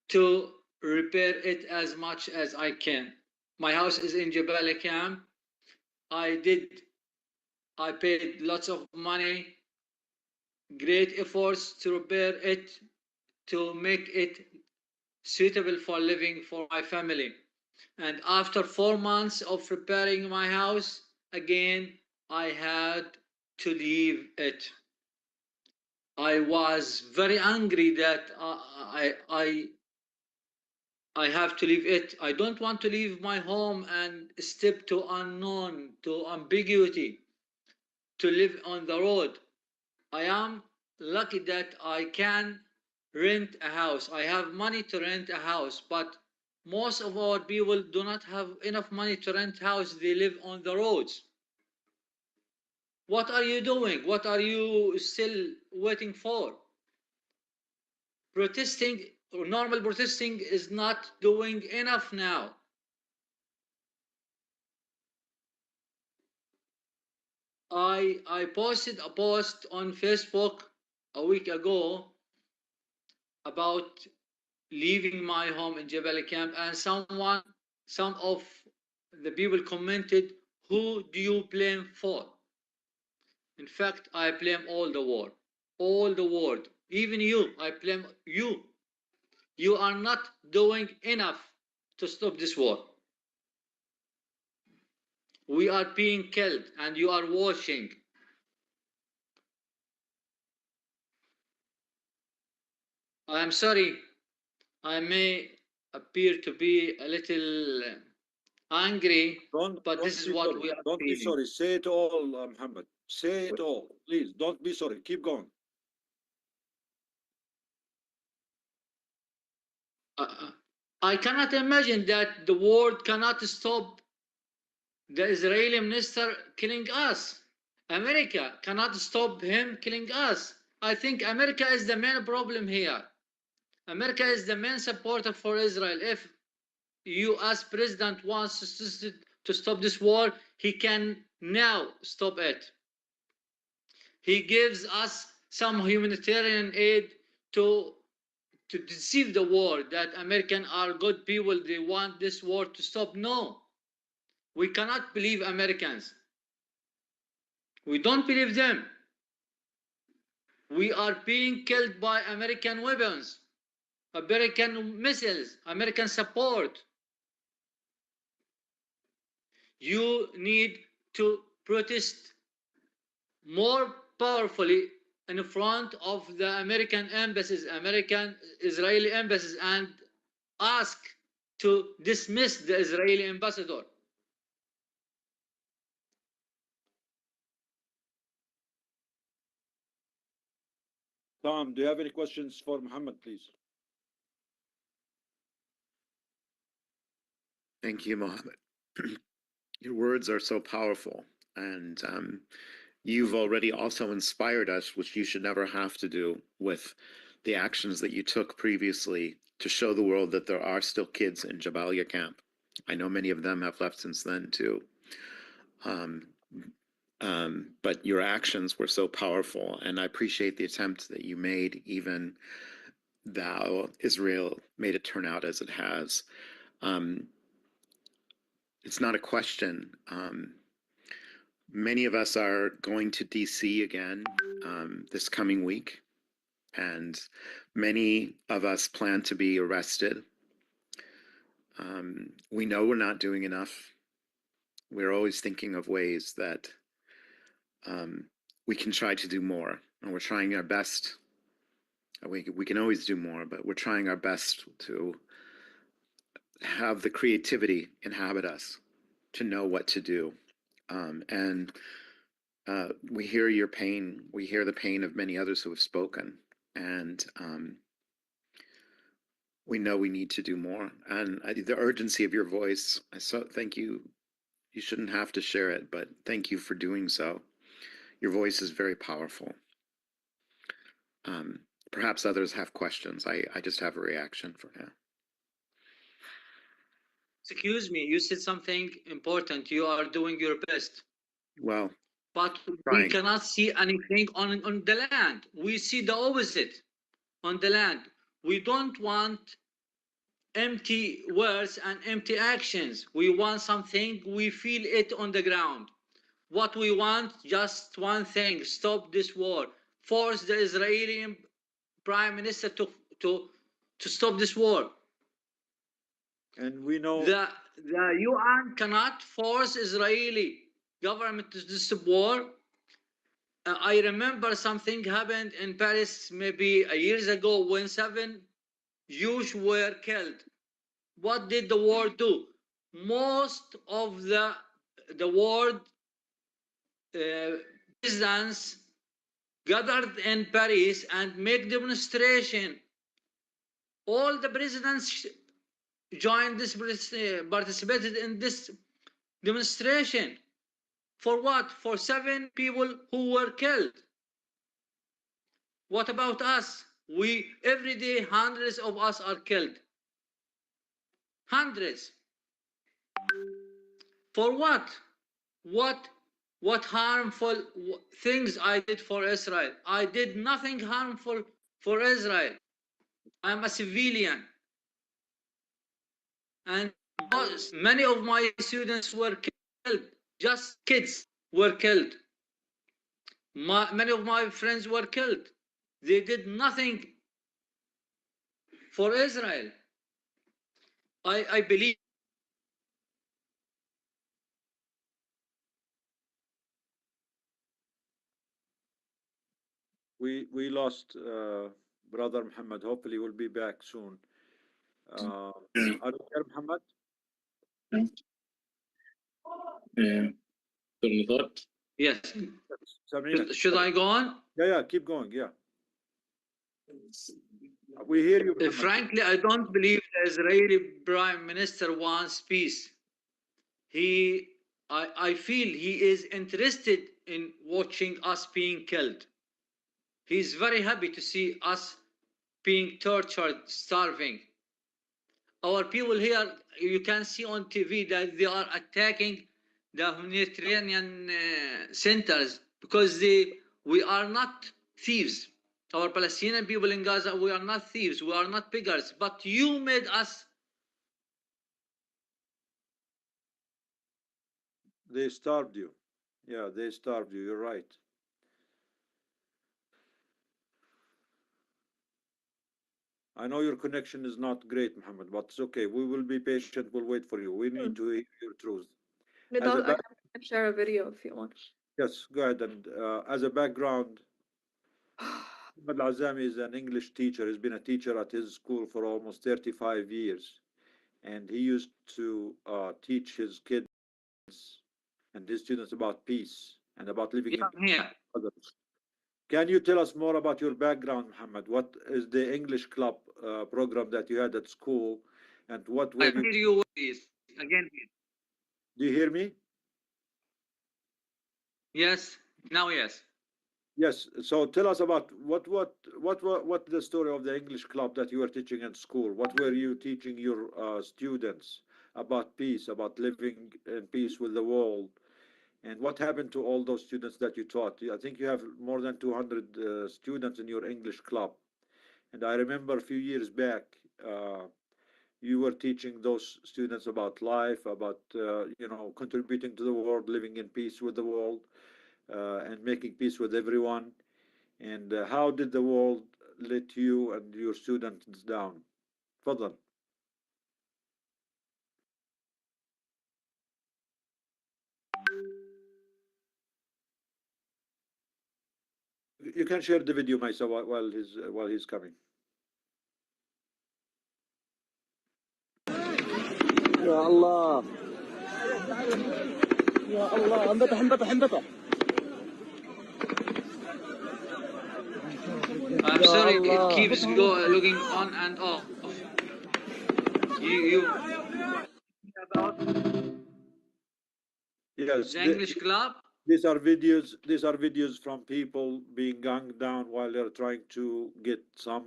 [SPEAKER 7] to repair it as much as I can. My house is in Jebel camp. I paid lots of money, great efforts to repair it, to make it suitable for living for my family. And after 4 months of repairing my house, again, I had to leave it. I was very angry that I have to leave it. I don't want to leave my home and step to unknown, to ambiguity, to live on the road. I am lucky that I can rent a house. I have money to rent a house, but most of our people do not have enough money to rent a house. They live on the roads. What are you doing? What are you still waiting for? Protesting, or normal protesting, is not doing enough now. I posted a post on Facebook a week ago about leaving my home in Jebel camp, and some of the people commented, "Who do you blame for?" In fact, I blame all the world, even you. I blame you. You are not doing enough to stop this war. We are being killed, and you are watching. I am sorry, I may appear to be a little angry, but this is what we are
[SPEAKER 2] Don't be
[SPEAKER 7] feeling.
[SPEAKER 2] sorry. Say it all, Muhammad. Say it all. Please, don't be sorry. Keep going.
[SPEAKER 7] I cannot imagine that the world cannot stop the Israeli minister killing us. America cannot stop him killing us. I think America is the main problem here. America is the main supporter for Israel. If US president wants to stop this war, he can now stop it. He gives us some humanitarian aid to deceive the world that Americans are good people, they want this war to stop. No, we cannot believe Americans. We don't believe them. We are being killed by American weapons, American missiles, American support. You need to protest more powerfully in front of the American embassies, American Israeli embassies, and ask to dismiss the Israeli ambassador.
[SPEAKER 2] Tom, do you have any questions for Muhammad, please?
[SPEAKER 8] Thank you, Mohammed. Your words are so powerful, and you've already also inspired us, which you should never have to do, with the actions that you took previously to show the world that there are still kids in Jabalia camp. I know many of them have left since then too. But your actions were so powerful, and I appreciate the attempt that you made, even though Israel made it turn out as it has. It's not a question. Many of us are going to DC again this coming week, and many of us plan to be arrested. We know we're not doing enough. we're always thinking of ways that we can try to do more, and we're trying our best. We can always do more, but we're trying our best to have the creativity inhabit us, to know what to do. And we hear your pain. We hear the pain of many others who have spoken, and we know we need to do more. And the urgency of your voice, thank you. You shouldn't have to share it, but thank you for doing so. Your voice is very powerful. Perhaps others have questions. I just have a reaction for now.
[SPEAKER 7] Excuse me, you said something important. You are doing your best.
[SPEAKER 8] Well,
[SPEAKER 7] but
[SPEAKER 8] trying.
[SPEAKER 7] we cannot see anything on the land. We see the opposite on the land. We don't want empty words and empty actions. We want something, we feel it on the ground. What we want, just one thing: stop this war. Force the Israeli Prime Minister to stop this war.
[SPEAKER 2] And we know
[SPEAKER 7] the UN cannot force Israeli government to stop war. I remember something happened in Paris maybe a years ago when 7 Jews were killed. What did the war do? Most of the world presidents gathered in Paris and make demonstration. All the presidents joined this, participated in this demonstration. For what? For 7 people who were killed. What about us? Every day hundreds of us are killed. Hundreds. For what? What harmful things I did for Israel? I did nothing harmful for Israel. I'm a civilian. And many of my students were killed. Just kids were killed. Many of my friends were killed. They did nothing for Israel. I believe
[SPEAKER 2] we lost brother Muhammad. Hopefully we'll be back soon. Are you there, Muhammad?
[SPEAKER 7] yes.
[SPEAKER 2] Samina.
[SPEAKER 7] Should I go on?
[SPEAKER 2] Yeah, keep going. Yeah. We hear you. Muhammad.
[SPEAKER 7] Frankly, I don't believe the Israeli Prime Minister wants peace. I feel he is interested in watching us being killed. He's very happy to see us being tortured, starving. Our people here, you can see on TV that they are attacking the humanitarian centers because we are not thieves. Our Palestinian people in Gaza, we are not thieves, we are not beggars, but you made us.
[SPEAKER 2] They starved you. Yeah, they starved you. You're right. I know your connection is not great, Muhammad, but it's okay. We will be patient. We'll wait for you. We need to hear your truth.
[SPEAKER 4] I can share a video if you want.
[SPEAKER 2] Yes, go ahead. And as a background, Muhammad Al-Azami is an English teacher. He's been a teacher at his school for almost 35 years. And he used to teach his kids and his students about peace and about living in others. Can you tell us more about your background, Muhammad? What is the English club program that you had at school, and what were you?
[SPEAKER 7] I hear you, please. Again.
[SPEAKER 2] Do you hear me?
[SPEAKER 7] Yes. Now, yes.
[SPEAKER 2] Yes. So tell us about what the story of the English club that you were teaching at school. What were you teaching your students about peace, about living in peace with the world? And what happened to all those students that you taught? I think you have more than 200 students in your English club. And I remember a few years back, you were teaching those students about life, about contributing to the world, living in peace with the world, and making peace with everyone. And how did the world let you and your students down? Fadal. you can share the video, Maisa, while he's coming.
[SPEAKER 9] يا الله يا الله انبطح
[SPEAKER 7] I'm sorry, it keeps logging on and off. You about
[SPEAKER 2] Yes,
[SPEAKER 7] the English club?
[SPEAKER 2] these are videos. These are videos from people being gunned down while they're trying to get some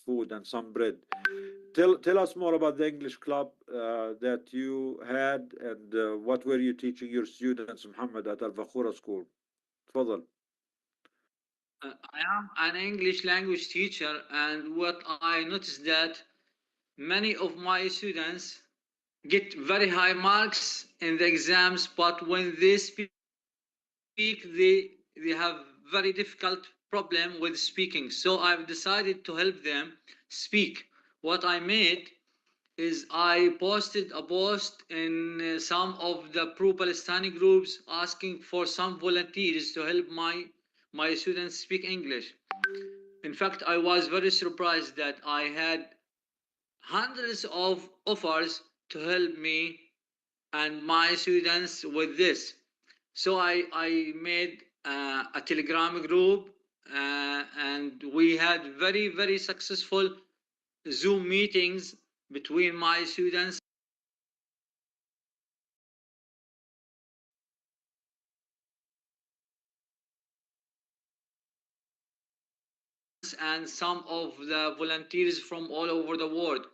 [SPEAKER 2] food and some bread. Tell us more about the English club that you had, and what were you teaching your students, Muhammad, at Al Bakhura School? تفضل.
[SPEAKER 7] I am an English language teacher, and what I noticed that many of my students get very high marks in the exams, but when they speak, they have very difficult problem with speaking. So I've decided to help them speak. What I made is I posted a post in some of the pro-Palestinian groups asking for some volunteers to help my students speak English. In fact, I was very surprised that I had hundreds of offers to help me and my students with this. So I made a Telegram group, and we had very, very successful Zoom meetings between my students and some of the volunteers from all over the world.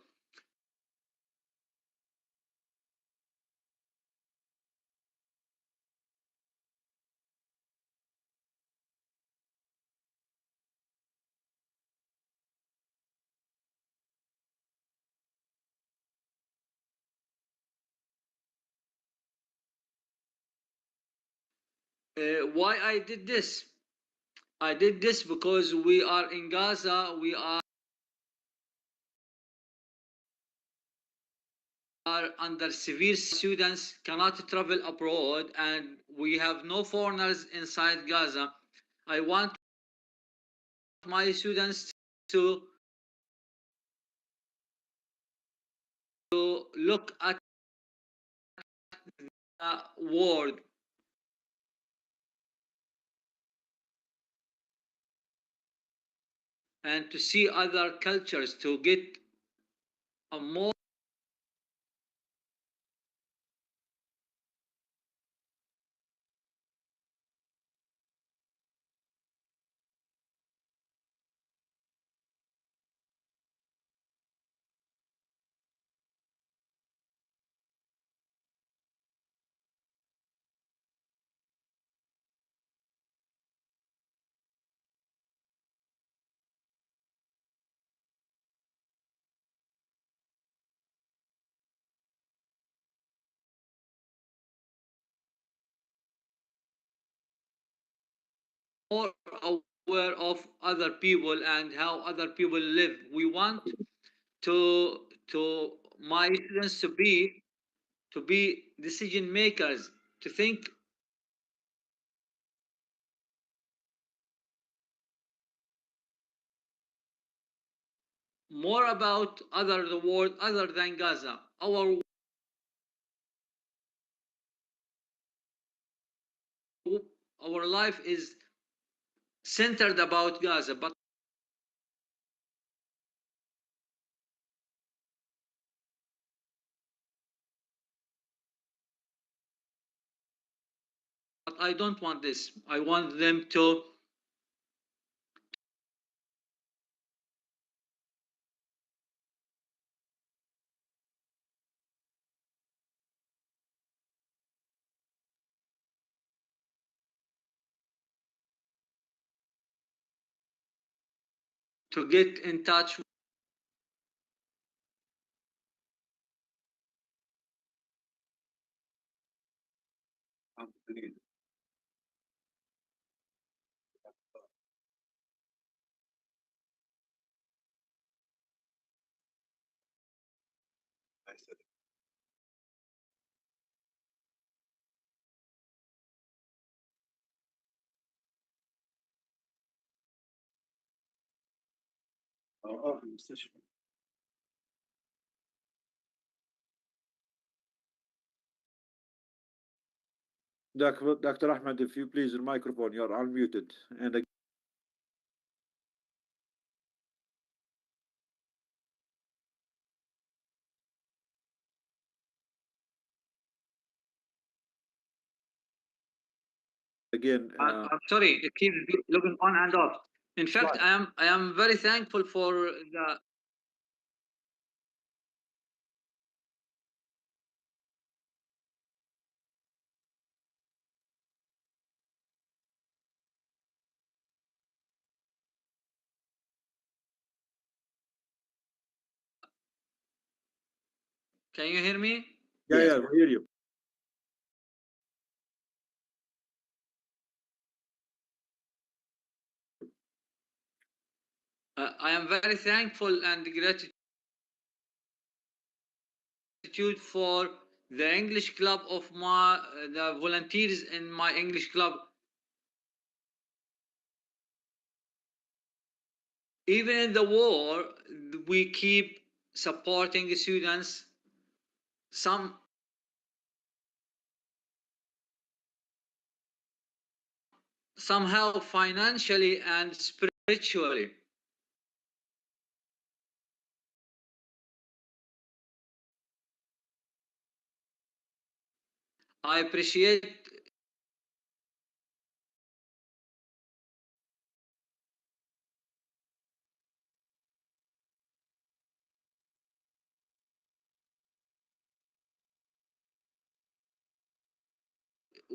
[SPEAKER 7] Why I did this? I did this because we are in Gaza, we are under severe, students cannot travel abroad, and we have no foreigners inside Gaza. I want my students to look at the world and to see other cultures, to get a more aware of other people and how other people live. We want to my students to be decision makers, to think more about the world other than Gaza. Our life is centered about Gaza, but I don't want this. I want them to get in touch
[SPEAKER 2] Dr. Ahmed, if you please, your microphone, you're unmuted. And again,
[SPEAKER 7] I'm sorry, it keeps logging on and off. In fact, I am very thankful for the. Can you hear me?
[SPEAKER 2] yeah, we hear you.
[SPEAKER 7] I am very thankful and gratitude for the English club of the volunteers in my English club. Even in the war, we keep supporting the students. Somehow financially and spiritually. I appreciate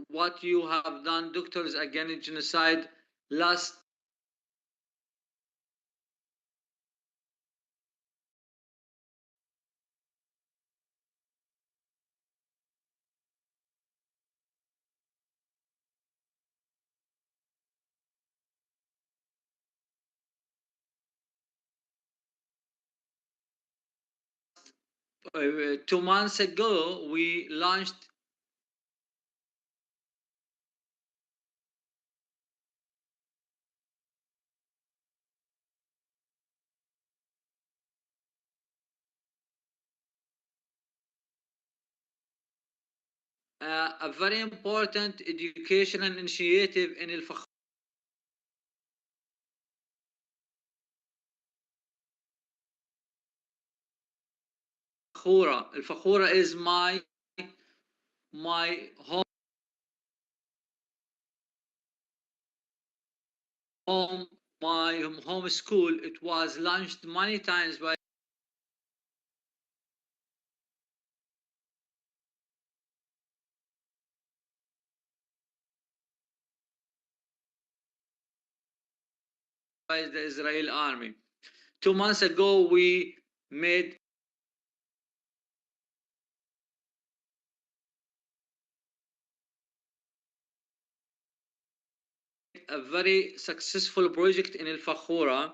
[SPEAKER 7] what you have done, Doctors Against Genocide, last uh, 2 months ago. We launched a very important educational initiative in Al-Fakhura. Al-Fakhura is my home school. It was launched many times by the Israeli army. 2 months ago, we made a very successful project in Al-Fakhura.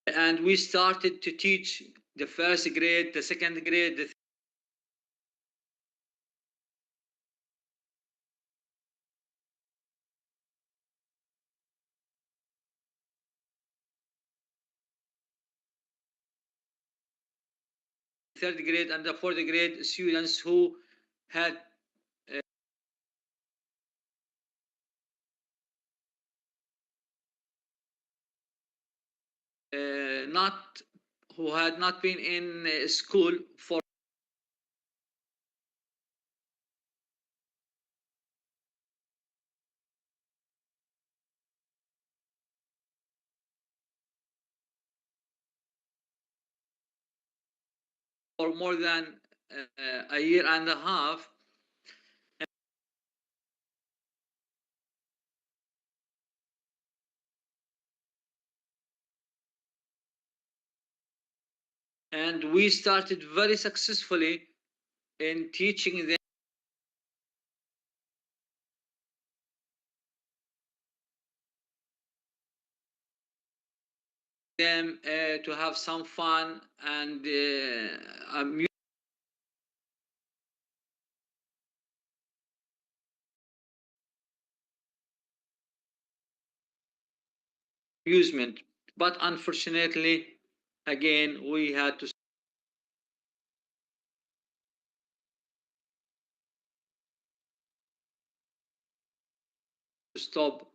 [SPEAKER 7] And we started to teach the first grade, the second grade, the third grade and the fourth grade students who had who had not been in school for more than a year and a half. And we started very successfully in teaching them to have some fun and amusement. But unfortunately, again, we had to stop